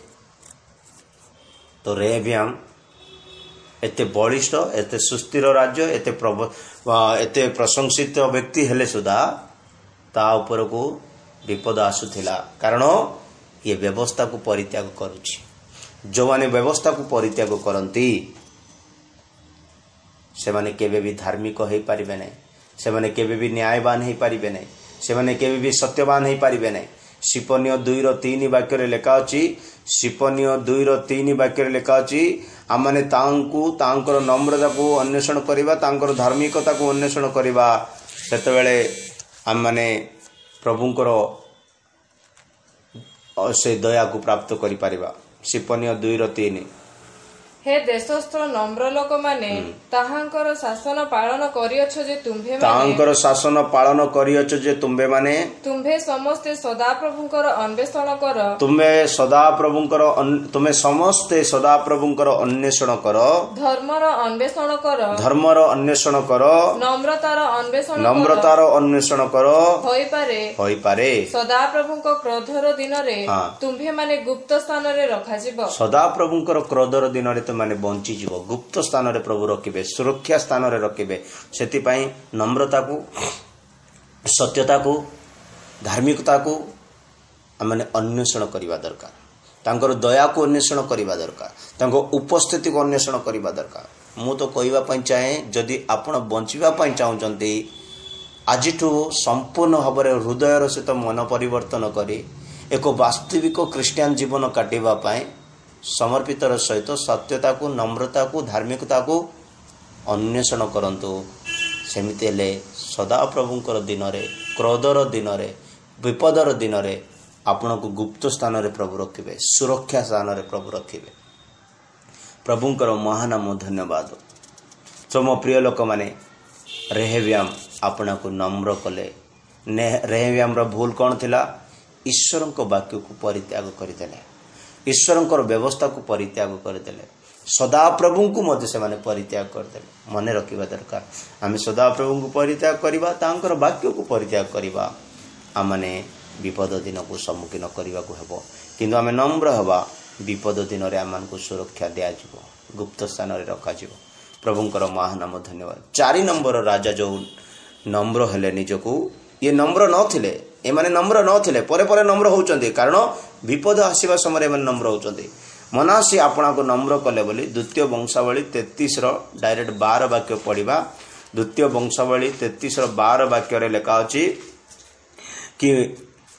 तो रेहबियाम एते बलिष्ठ एते सुस्थिर राज्य एते प्रशंसित व्यक्ति हेले सुधा ତା ଉପरକୁ विपद आसुथिला कारण ये व्यवस्था को परित्याग करुछि। जो माने व्यवस्था को परित्याग करंती से माने केबे भी धार्मिक हो पारिबे नै, से माने केबे भी न्यायवान हो पारिबे नै, से माने केबे भी सत्यवान हो पारिबे नै। शिपन्य 2:3 वाक्य रे लेखा अछि, शिपन्य 2:3 वाक्य रे लेखा अछि आमाने तांकु तांकर नम्रता को अन्वेषण करिबा, तांकर धार्मिकता को अन्वेषण करिबा, सेतबेले आम माने प्रभुंकर से दया को प्राप्त करि परिबा। शिपन्य 2:3 हे देशस्थ नम्र लोक माने ताहांकर शासन पालन करियछ जे तुम्भे माने, ताहांकर शासन पालन करियछ जे तुम्भे माने, तुम्भे समस्ते सदा प्रभुंकर अन्वेषण कर, तुम्हें सदा प्रभुंकर तुम्हें समस्ते सदा प्रभुंकर अन्वेषण कर, धर्मर अन्वेषण कर, धर्मर अन्वेषण कर, नम्रतार अन्वेषण कर, होई पारे सदा प्रभुंक क्रोधर दिन रे तुम्भे माने गुप्त स्थान रे रखा जिवो, सदा प्रभुंकर क्रोधर दिन रे माने बंची जीव, गुप्त स्थान रे प्रभु रखिबे, सुरक्षा स्थान रे रखिबे। सेति पई नम्रता को, सत्यता को, धार्मिकता को माने अन्वेषण करिबा दरकार, तांकर दया को अन्वेषण करिबा दरकार, तांको उपस्थिति को अन्वेषण करिबा दरकार। मु तो कहबा पई चाहे जदि आपण बंचिबा पई चाहुचंती आजिठू संपूर्ण भाବରେ हृदयर सहित मन परिवर्तन करी एक वास्तविक क्रिस्टियन जीवन काटिबा पई समर्पितर सहित सत्यता को, नम्रता को, धार्मिकता को अन्वेषण करंतु। सेमिति हेले सदा प्रभुंकर दिन रे, क्रोधर दिन रे, विपदर दिन रे आपण को गुप्त स्थान रे प्रभु रखिबे, सुरक्षा स्थान रे प्रभु रखिबे। प्रभुंकर महानाम धन्यवाद। तो मो प्रिय लोक माने रेहब्याम आपना को नम्र कले। रेहब्याम रो भूल कौन थिला? ईश्वर को वाक्य को परित्याग करदेले, ईश्वर व्यवस्था को परित्याग करदेले, सदा प्रभु को मध्य से माने परित्याग करदेले। मन रखिबा दरकार आमे सदा प्रभु को परित्याग करिबा, तांकर वाक्य को परित्याग करिबा, आमने विपद दिन को सम्मुखीन करबा को हेबो। किंतु आमे नम्र हबा, विपद दिन रे आमान को सुरक्षा दिया जिवो, गुप्त स्थान रे रखा जिवो। प्रभुंकर महानाम धन्यवाद। 4 नंबर राजा जो नम्र हेले निजको, ये नम्र नथिले, ए माने नम्र नथिले, परे परे नम्र होउचंदी, कारण विपद आसीबा समय माने नम्र होउचंदी। मनासी आपना को नम्र कले बोली द्वितीय वंशावली 33 रो डायरेक्ट 12 वाक्य पढ़िबा। द्वितीय वंशावली 33 रो 12 वाक्य रे लेखा अछि कि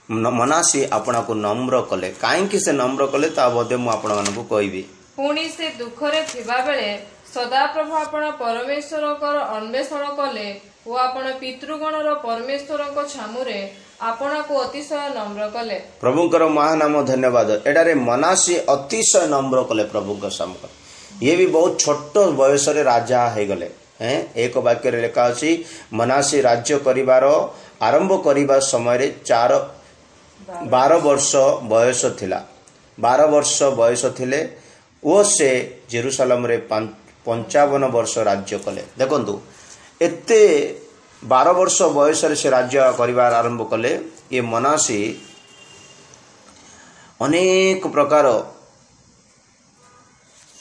मनासी आपना को नम्र कले। काहे कि से नम्र कले ता बदे मु आपना मानकु कहबी। पुणी से दुख रे थिबा बेले सदा प्रभु आपण परमेश्वर कर अन्वेषण कले ओ आपण पितृगण रो परमेश्वर को छामुरे आपना को अतिशय नम्र कले। प्रभुंकर महानाम धन्यवाद। एडारे मनासी अतिशय नम्र कले प्रभु को सम्मुख। ये भी बहुत छोट बयस रे राजा हे गले हैं। एक वाक्य रे लेखा अछि मनासी राज्य करिवार आरंभ करिबा समय रे 12 वर्ष बयस थिला। 12 वर्ष बयस थिले ओ से जेरूशलेम रे 55 वर्ष राज्य कले। देखंतु एते 12 वर्ष बयस रे से राज्य करिवार आरंभ कले। ये मनासी अनेक प्रकार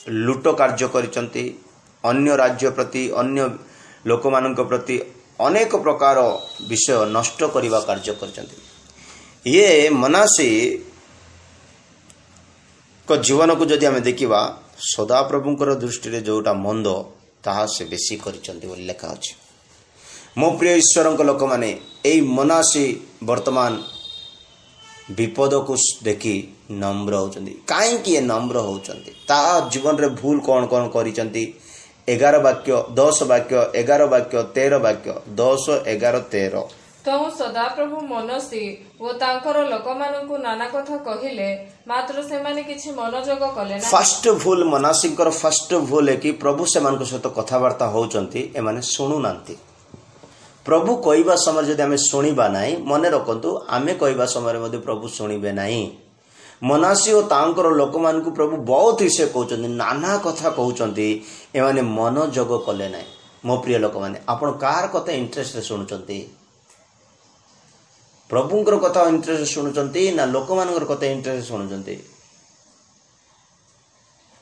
लुट कार्य करिसंती, अन्य राज्य प्रति, अन्य लोक मानक प्रति अनेक प्रकार विषय नष्ट करिवा कार्य करिसंती। ये मनासी को जीवन को जदि आमे देखिबा सदा प्रभुंकर दृष्टि रे जोटा मंद ताहा से बेसी करिसंती बोली लेखा अछि। मो प्रिय ईश्वरक लोक माने एई मनासी वर्तमान विपद को देखि नम्र होचंदी। काहे कि ये नम्र होचंदी? ता जीवन रे भूल कौन कौन करिसंती? 11 वाक्य 10 वाक्य 11 वाक्य 13 वाक्य 10 11 13 तो सदा प्रभु मनसी वो तांकर लोक मानकु नाना कथा कहिले मात्र से माने किछि मनोजग कले ना। फर्स्ट भूल मनासीकर फर्स्ट भूल है कि प्रभु से मान को सहित कथावार्ता होचंती ए माने सुनु नांती। प्रभु कहवा समय जदि आमे सुनिबा नाही मने रखंतु आमे कहवा समय मध्ये प्रभु सुनिबे नाही। मनासी और तांकर लोक मानकु प्रभु बहुत ही से कहउचंती, नाना कथा कहउचंती, ए माने मनोजग कले नाही। मो प्रिय लोक माने आपण कार कथा इंटरेस्ट रे सुनुचंती? प्रभुंकर कथा इंटरेस्ट शुणुचंती ना लोक मानकर कथा इंटरेस्ट शुणुचंती?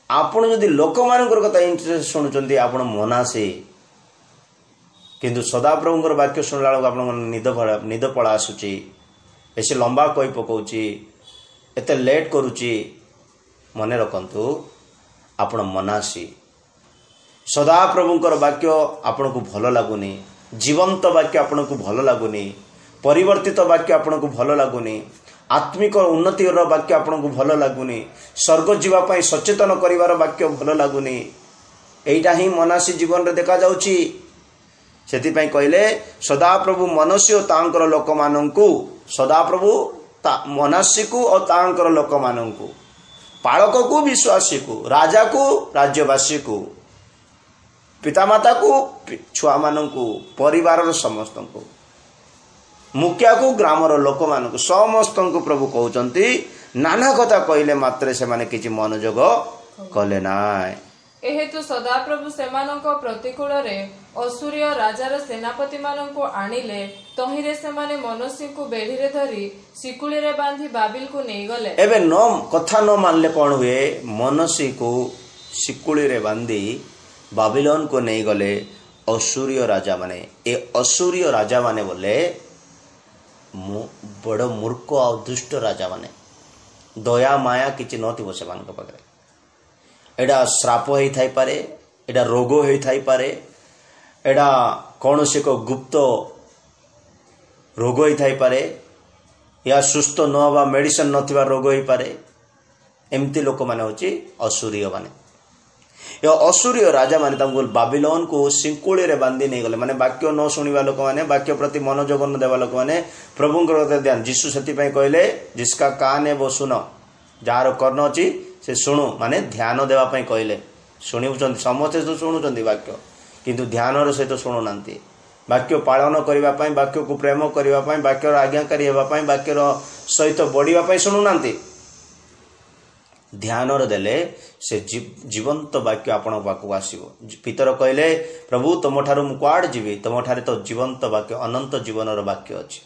आपण जदि लोक मानकर कथा इंटरेस्ट शुणुचंती आपण मनासी किंतु सदाप्रभुंकर वाक्य शुणला बेलू आप निद पड़ा आसूची बेसी लंबा कही पकाउची एते लेट करुची मने रखंतु आपण मनासी सदाप्रभुंकर वाक्य आपण को भल लगुनि जीवंत वाक्य आपण को भल लगुनि परिवर्तित वाक्य आपण को भल लगुनि आत्मिक उन्नति वाक्य आपण को भल लगुनि स्वर्ग जीवाई सचेतन करिवार वाक्य भल लगुनि एटा ही मनासी जीवन रे देखा जाउची सेतिपई कहले सदाप्रभु मनुष्य तांकर लोक माननकु सदाप्रभु मनासी को और तांकर लोक माननकु पालक को विश्वासी को राजा को राज्यवासी को पितामाता को छुआ मान को परिवार समस्त को मुखिया को ग्रामर लोक मान को समस्त को प्रभु कहते नाना कथा कहले मात्र से माने किछि मनोजोग कले नाय एहेतु सदाप्रभु सेमानक प्रतिकूल रे असुरिय राजार सेनापति माननको आनिले तहिरे सेमाने मनुष्य को बेढ़ी रे धरी सिकुली रे बांधी बाबिल को नहीं गले एबे न कथा न मानले कोन हुए मनुष्य को सिकुली रे बांधी बाबिलोन को नहीं गले असुरिय राजा माने ए असुरिय राजा माने बोले बड़ मूर्ख और दुष्ट राजा माने दया माया किछि नथिबो से मानक पाखरे एडा श्राप होई थाई पारे एडा रोग होई थाई पारे एडा कौन से को गुप्त रोग होई थाई पारे या सुस्थ न हवा मेडिसिन नथिबा रोग होई पारे एमती लोक माने होची असुरिय माने या असुरिय राजा माने तांको बाबिलोन को सिंकुली रे बांधी नहीं गले माने वाक्य न सुनिबा लोक माने वाक्य प्रति मनोजोग न देवा लोक माने प्रभुंकर ध्यान जीसु सेति पई कहले जिसका कान है वो सुनो जार कर्ण अछि से शुणु माने ध्यान देवा पई कहले शुणुचंती समस्ते तो शुणुचंती वाक्य किंतु ध्यान रो सहित शुणु नांती वाक्य पालन करिवा पई वाक्य को प्रेम करिवा पई वाक्य रो आज्ञाकारी हेबा पई वाक्य रो सहित बढ़िवा पई शुणु नांती ध्यान रो देले से जीवंत वाक्य आपण पाखु आसीबो पितर कहले प्रभु तुम ठारू मु कुआड जीवी तुम ठारे तो जीवंत वाक्य अनंत जीवन रो वाक्य अछि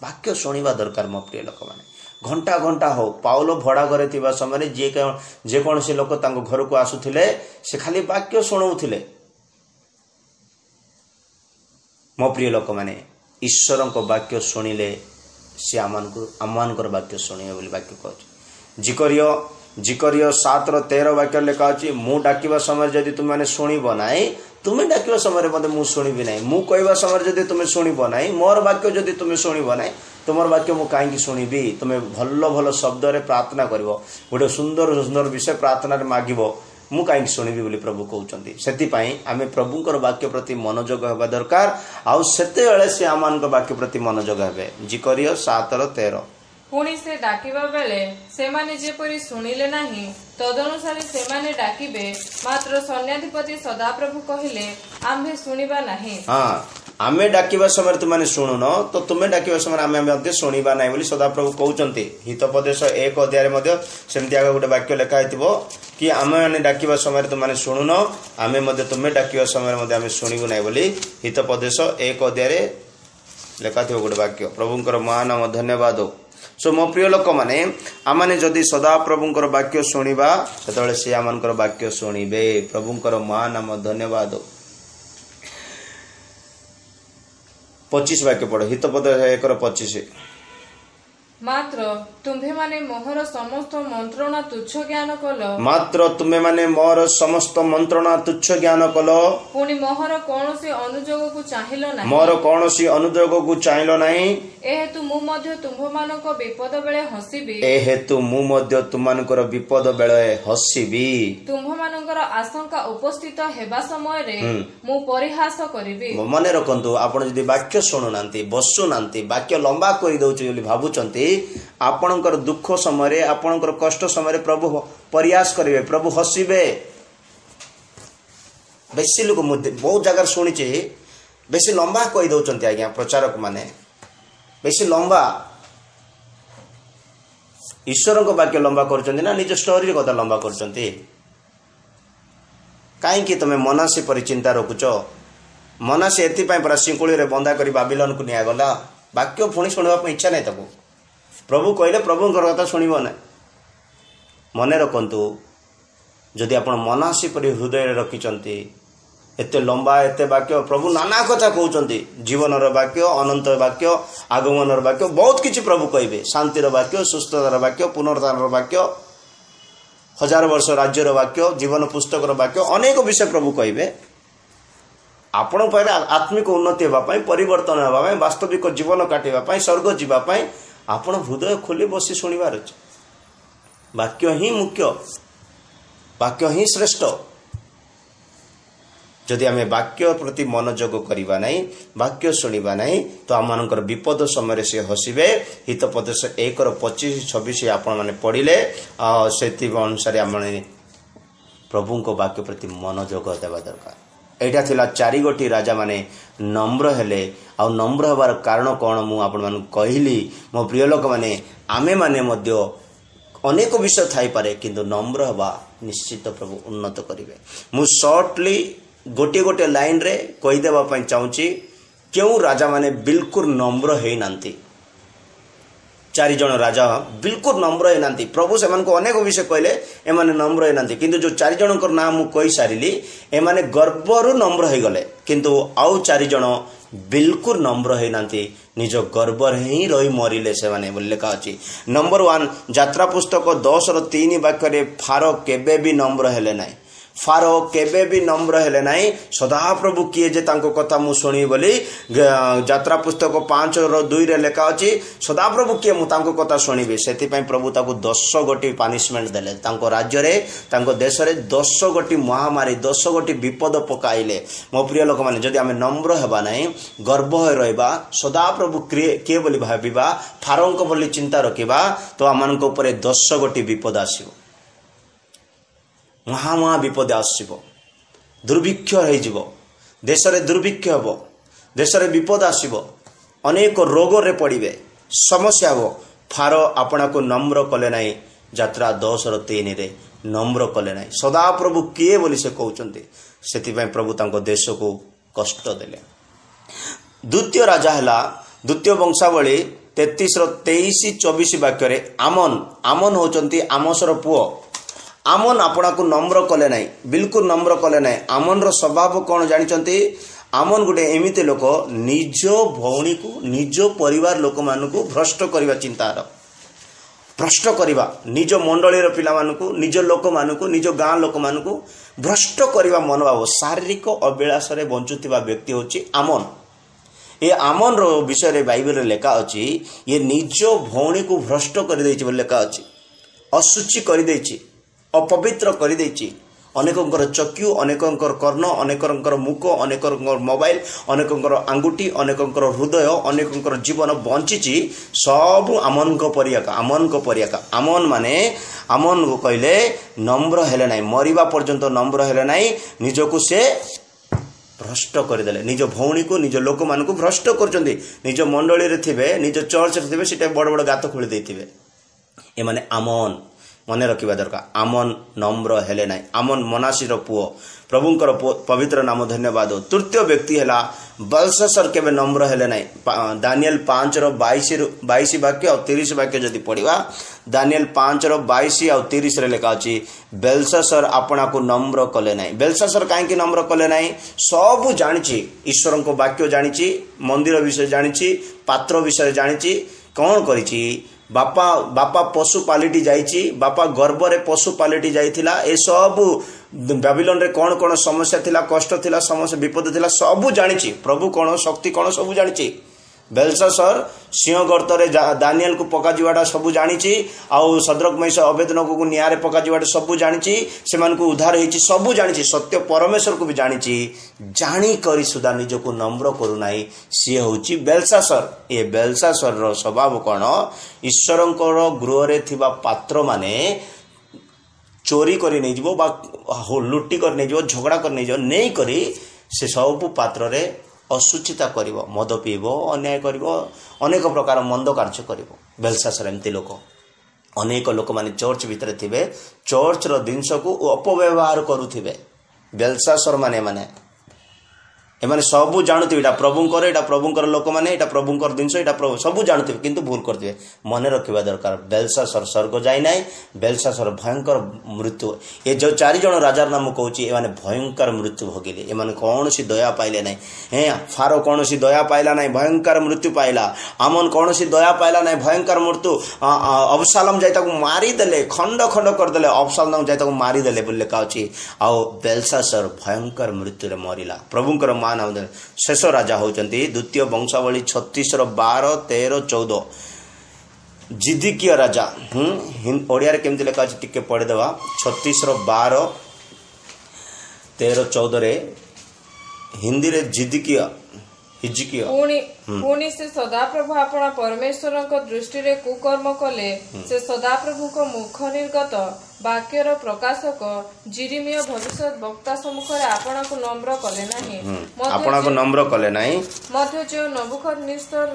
वाक्य शुणिबा दरकार मो प्रिय लोक माने घंटा घंटा हो पाउलो भड़ा घरे थिबा समय जे कौन से लोक तांको घर को आसुथिले से खाली वाक्य शुणाउथिले मो प्रिय लोक माने ईश्वर को वाक्य शुणिले से आमानकर वाक्य शुणिबे बोली वाक्य कहछि जिकरियो 7:13 वाक्य लिखा अछि मु डाकिबा समय जदि तुम माने शुणिबो नाही तुम्हें डाकिबा समय मते मु शुणिबि नाही मु कहबा समय जदि तुम शुणिबो नाही मोर वाक्य जदि तुम शुणिबो नाही तुमर वाक्य मु काई शुणिबी तुम भल भल शब्द रे प्रार्थना करिवो गोटे सुंदर सुंदर विषय प्रार्थना रे मागिबो मु काई शुणिबी बोली प्रभु कहउचंती सेति पई आमे प्रभुंकर वाक्य प्रति मनोजोग हेबा दरकार आ सेते बेले से आमानक वाक्य प्रति मनोजोग हेबे जिकरियो 7:13 पुणी से डाकिबा बेले सेमाने जेपरि सुनिले नाही तदनुसार सेमाने डाकिबे मात्र सैन्याधिपति सदाप्रभु कहिले आम्भे सुनिबा नाही हां आमे डाकिबा समय तुमने शुणुन तो तुम्हें डाकिबा समय आमे मध्ये शुणिबा नाही बोली सदाप्रभु कहउचंती हितोपदेश 1 अध्याय मध्ये सेमति आगे गोटे वाक्य लिखा हेतिबो कि आमे माने डाकिबा समय तुमने शुणुन आमे मध्ये तुम्हें डाकिबा समय मध्ये आमे शुणिबु नाही बोली हितोपदेश 1 अध्याय लिखा थिबो गोटे वाक्य प्रभुंकर महानाम धन्यवाद सो मो प्रिय लोक माने आमाने जदि सदा प्रभुंकर वाक्य शुणिबा सेतबेले से आमानकर वाक्य शुणिबे प्रभुंकर महानाम धन्यवाद 25 वाक्य पढ़ो हितोपदेश 1:25 मात्र तुम्हे माने मोहर समस्त मंत्रणा तुच्छ ज्ञान कलो मात्र तुम्हे माने मोहर समस्त मंत्रणा तुच्छ ज्ञान कलो पुनी मोहर कोनोसी अनुजोग को चाहिलो नाही मोर कोनोसी अनुजोग को चाहिलो नाही ए हेतु मु मध्य तुम्भमानक विपद बेले हसीबी ए हेतु मु मध्य तुमानकर विपद बेले हसीबी तुम्भमानकर आशंका उपस्थित हेबा समय रे मु परिहास करिबी मने रखंतु आपण जदी वाक्य सुनु नांती बसु नांती वाक्य लंबा करि दउची बोली भाबुचंती आपणकर दुख समय आपणकर कष्ट समय प्रभु प्रयास करेंगे प्रभु हसीबे बेसी लोक बहुत जगह शुणी बेसी लंबा कही दौरान आज्ञा प्रचारक माने बेसी लंबा ईश्वर को वाक्य लंबा कर निज स्टोरी कथा लंबा कर कहीं तुम्हें मनासी पर चिंता रखुच मनासी एपाई पूरा सिंकुली रे बंधा कर बाबिलोन को निगला वाक्य पुणी शुणा इच्छा नहीं ताको प्रभु कहले प्रभु कथा शुणव ना मन रखु जदि आप मनासी पर हृदय रखिंट एते लंबा एते वाक्य प्रभु नाना कथा कहउचंती जीवनर वाक्य अनंत वाक्य आगमनर वाक्य बहुत किछि प्रभु कहबे शांतिर वाक्य सुस्थतार वाक्य पुनरुत्थानर वाक्य 1000 वर्ष राज्यर वाक्य जीवन पुस्तकर वाक्य अनेक विषय प्रभु कहबे आपण पर आत्मिक उन्नति हेबा पई परिवर्तन हेबा पई वास्तविक जीवन काटिबा पई स्वर्ग जीवा पई आपण हृदय खोली बसी सुनिबार अछि वाक्य ही मुख्य वाक्य ही श्रेष्ठ जदि आम वाक्य प्रति मनोयोग करवा नहीं वाक्य शुणा नहीं तो आम मान विपद समय से हसबे हितोपदेश 1:25-26 आपण मैंने पढ़ले से अनुसार आम प्रभु को वाक्य प्रति मनोयोग देवा दरकार। एटा थिला 4 गोटी राजा माने नम्र हेले आ नम्र हबार कारण कौन मु आपण मान कहली मो प्रिय लोक माने आमे माने मध्य अनेक विषय थाई पारे किंतु नम्र हबा निश्चित प्रभु उन्नत करिवे। मु शॉर्टली गोटे गोटे लाइन रे कहीदेवा चाहूँगी क्यों राजा माने बिल्कुल नम्र है नांती 4 जन राजा बिल्कुल नम्र है नांती प्रभु से को अनेक विषय कहले एमाने नम्र है नांती किंतु जो 4 जनकर नाम मु कहि सारिली एमाने गर्वरु नम्र है गले किंतु आउ 4 जन बिल्कुल नम्र है नांती निज गर्वर ही रही मरिले से माने लिखा अछि। नंबर 1 यात्रा पुस्तक 10:3 वाक्य रे फारो केबे भी नम्र हेले नाही फारो केबे भी नम्र हेले नाही सदा प्रभु किए जे तांको कथा मु सुनी बोली यात्रा पुस्तक 5:2 रे लिखा अछि सदा प्रभु किए मु तांको कथा सुनिबे सेति पई प्रभु ताको 10 गोटी पनिशमेंट देले तांको राज्य रे तांको देश रे 10 गोटी महामारी 10 गोटी विपद पकाइले। मो प्रिय लोक माने जदि आमे नम्र हेबा नाही गर्व होय रहबा सदा प्रभु किए बोली भाबिबा फारोंको बोली चिंता रखिबा तो आमानको ऊपर 10 गोटी विपद आसीबो महा विपद आसब दुर्भिक्ष हो देश में दुर्भिक्ष हम देश में विपद आसब अनेक रोग रे पड़े समस्या हो फारो आपना को नम्र कले ना यात्रा 10:3 रे नम्र कले ना सदा प्रभु किए बोली से कहते से प्रभु तांको देश को कष्ट देले। द्वितीय राजा है द्वितीय वंशावली 33:23-24 वाक्य आमन होचंती आमोसर पुओ आमन आपना को नम्र कले ना बिल्कुल नम्र कले ना आमन रो स्वभाव कौन जानी आमन गोटे एमती लोक निज भौणी को निज परिवार लोक मान को भ्रष्ट करने चिंतार भ्रष्ट करवा निज मंडलीर पिला मानकु निज लोक मानकु निज गाँ लोक मानकु भ्रष्ट करवा मनोभाव शारीरिक अभिलाष रे बंचुथिबा व्यक्ति होची आमन। ये आमन रो विषय रे बाइबल रे लेखा अछि ये निज भौणी को भ्रष्ट कर देछि बोली लेखा अछि असुचि कर देछि अपवित्र कर देछि अनेकंकर चक्षु अनेकंकर कर्ण अनेकंकर मुख अनेकंकर मोबाइल अनेकंकर आंगुठी अनेकंकर हृदय अनेकंकर जीवन बंचिछि सब आमन को परियाका आमन माने आमन को कहले नम्र हेले नाही मरिबा पर्यंत नम्र हेले नाही निजको से भ्रष्ट करदेले निज भौणी को निज लोक मान को भ्रष्ट करचंदी निज मंडली रे थिबे निज चर्च रे थिबे सिटे बड़ बड़ गात खोली देथिबे ए माने आमन मने रखिबा दरकार आमन नम्र हेले नाही आमन मनासीर पुओ प्रभुंकर पवित्र नाम धन्यवाद। तृतीय व्यक्ति है बेलशास्सर केबे नम्र हेले नाही दानिएल 5:22 वाक्य और 30 वाक्य जदि पढ़िबा दानिएल 5:22 और 30 रे लेखा अछि बेलशास्सर आपना को नम्र कले नाही। बेलशास्सर काहे नम्र कले नाही सब जानिछि ईश्वर को वाक्य जानिछि मंदिर विषय जानिछि पात्र विषय जानिछि कौन करिछि बापा पशु पालिटी जाइछि बापा गर्भ रे पशु पालिटी जाइथिला ए सब बेबीलोन रे कौन कौन समस्या थिला कष्ट थिला समस्या विपद थिला सब जानिछि प्रभु कौन शक्ति कौन सब जानिछि। बेलशास्सर सिंह गर्त रे दानिएल को पका जिवाटा सब जानिछि आउ सद्रक मैस अबेदनगो को नियारे पका जिवाटा सब जानिछि सेमान को उद्धार होइछि सब जानिछि सत्य परमेश्वर को भी जानिछि जानी करी सुदा निज को नम्र करू नाही सी होछि बेलशास्सर। ए बेलशास्सर रो स्वभाव कोन ईश्वरंकर गृह रे थिबा पात्र माने चोरी करी नै जिवो बा लुटी कर नै जिवो झगड़ा कर नै जिवो नै करी से सब पात्र रे असुचिता करिवो मद पीबो अन्याय करिवो अनेक प्रकार मंद कार्य करिवो। बेलशास्सर एमती लोक अनेक लोक माने चर्च भितर थिबे चर्च रो जिंस को अपव्यवहार करूथिबे बेलशास्सर माने एमाने सबू जानते एटा प्रभुंकर एटा प्रभुंकर लोक माने एटा प्रभुंकर जिनस एटा प्रभु सबू जानते किंतु भूल करते मन रखा दरकार बेलशासर स्वर्ग जाई ना बेलशासर भयंकर मृत्यु ये जो 4 जन राजार नाम कहूँ एमाने भयंकर मृत्यु भोगिले एमाने कौन सी दया पाइले ना हे फारो कौन सी दया पाइला ना भयंकर मृत्यु पाइला आमन कौन सी दया पाइला ना भयंकर मृत्यु अबशालोम जाई मारिदेले खंड खंड करदे अबशालोम जाई मारिदेले बोली लिखा अच्छी आउ बेलशासर भयंकर मृत्यु रे मरिला प्रभुंकर मान शेष राजा होचंती द्वितीय वंशावली 36:12-13-14 जिदिकिया राजा ओडिया केमती लिखा अच्छी टिके पढ़ीदेवा 36:12-13-14 रे हिंदी रे जिदिकिया पुणी से सदाप्रभु आपण परमेश्वर दृष्टि रे कुकर्म कले से सदाप्रभु को मुख निर्गत वाक्यर प्रकाशक जिरिमिया भविष्य वक्ता सम्मुख रे आपण को नम्र कले नाही मध्य जो नबुकदनेस्तर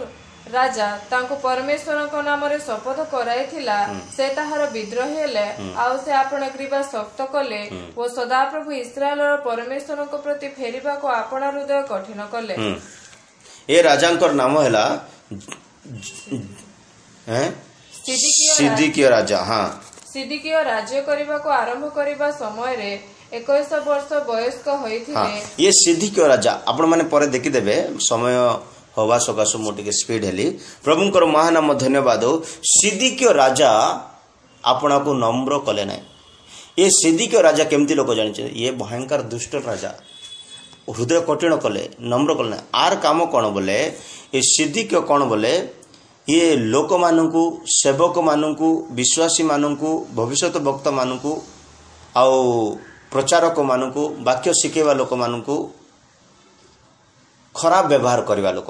राजा तांको परमेश्वर को नाम रे शपथ कराइथिला से ताहार विद्रोह हेले आउ से आपण ग्रीवा शक्त कले ओ सदाप्रभु इस्राएल परमेश्वर को प्रति फेरिबा को आपण हृदय कठिन कले ए राजांकर नाम हैला सिदिकिया राजा हाँ सिदिकिया राज्य करबा को आरंभ करबा समय रे 21 वर्ष वयस्क होइथिले ये सिदिकिया राजा आपण माने परे देखि देबे समय होवा सकासु मो टिके स्पीड हेली प्रभुंकर महानाम धन्यवाद सिदिकिया राजा आपना को नम्र कले नै ये सिदिकिया राजा केमती लोक जानि ये भयंकर दुष्ट राजा हृदय कठिन कले नम्र कले आर काम कौन बोले ये सिद्धिक्य कौन बोले ये लोक मानू सेवक मानू विश्वासी मानू भविष्य वक्ता मानू आउ प्रचारक मानू वाक्य शिखेवा लोक मानू खराब व्यवहार करवा लोक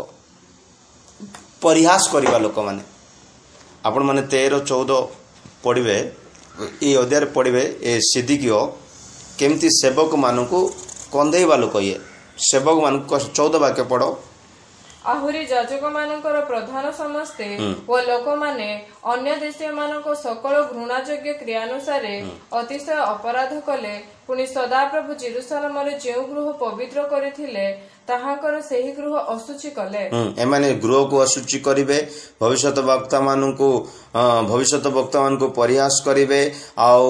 परिहास करवा लोक माने आपण माने 13-14 पढ़े ये अध्याय पढ़े ये सिद्धिक्य केमती सेवक मानू कंधेवा लोक ये सेवक मान 14 वाक्य पढ़ो आहुरी जाजक मानकर प्रधान समस्ते ओ लोक माने अन्य देशीय मानको सकल घृणायोग्य क्रियानुसार अतिशय अपराध कले पुनि सदाप्रभु जेरुसलेम रे जेउ गृह पवित्र करिथिले ताहाकर सेही गृह असुचि कले एमाने गृह को असुचि करिवे भविष्य वक्ता मानू परिहास करिवे आउ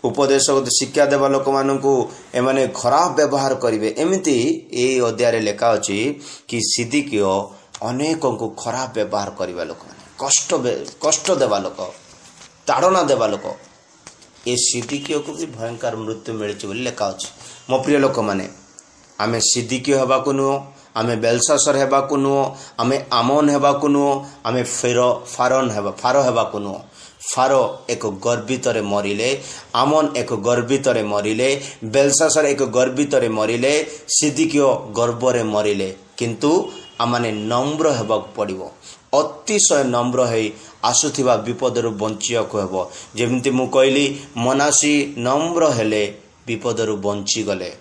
उपदेश शिक्षा देवा लोक मानू एमाने खराब व्यवहार करिवे एमिति ए अध्याय लेखा अछि कि सिद्धिक्य अनेक को खराब व्यवहार करवा लोक माने कष्ट देवा लोक ताड़ना देवा लोक ए सिद्धिक्य को भी भयंकर मृत्यु मिलछि बोली लेखा अछि मो प्रिय लोक माने आमे सिद्धिक्य हेबा को नुओ आमे बेलशासर हेबा को नुओ आमे आमोन हेबा को नुओ आमे फारो हेबा को नुओ फारो एक गर्वित रे मरिले आमोन एक गर्वित रे मरिले बेलशासर एक गर्वित रे मरिले सिद्धिक्य गर्व रे मरिले किंतु आमाने नम्र हेबा पड़िबो अतिशय नम्र है आसुथिबा विपदरु बंचिया को हेबो जेमिति मु कहली मनासी नम्र हेले विपदरु बंची गले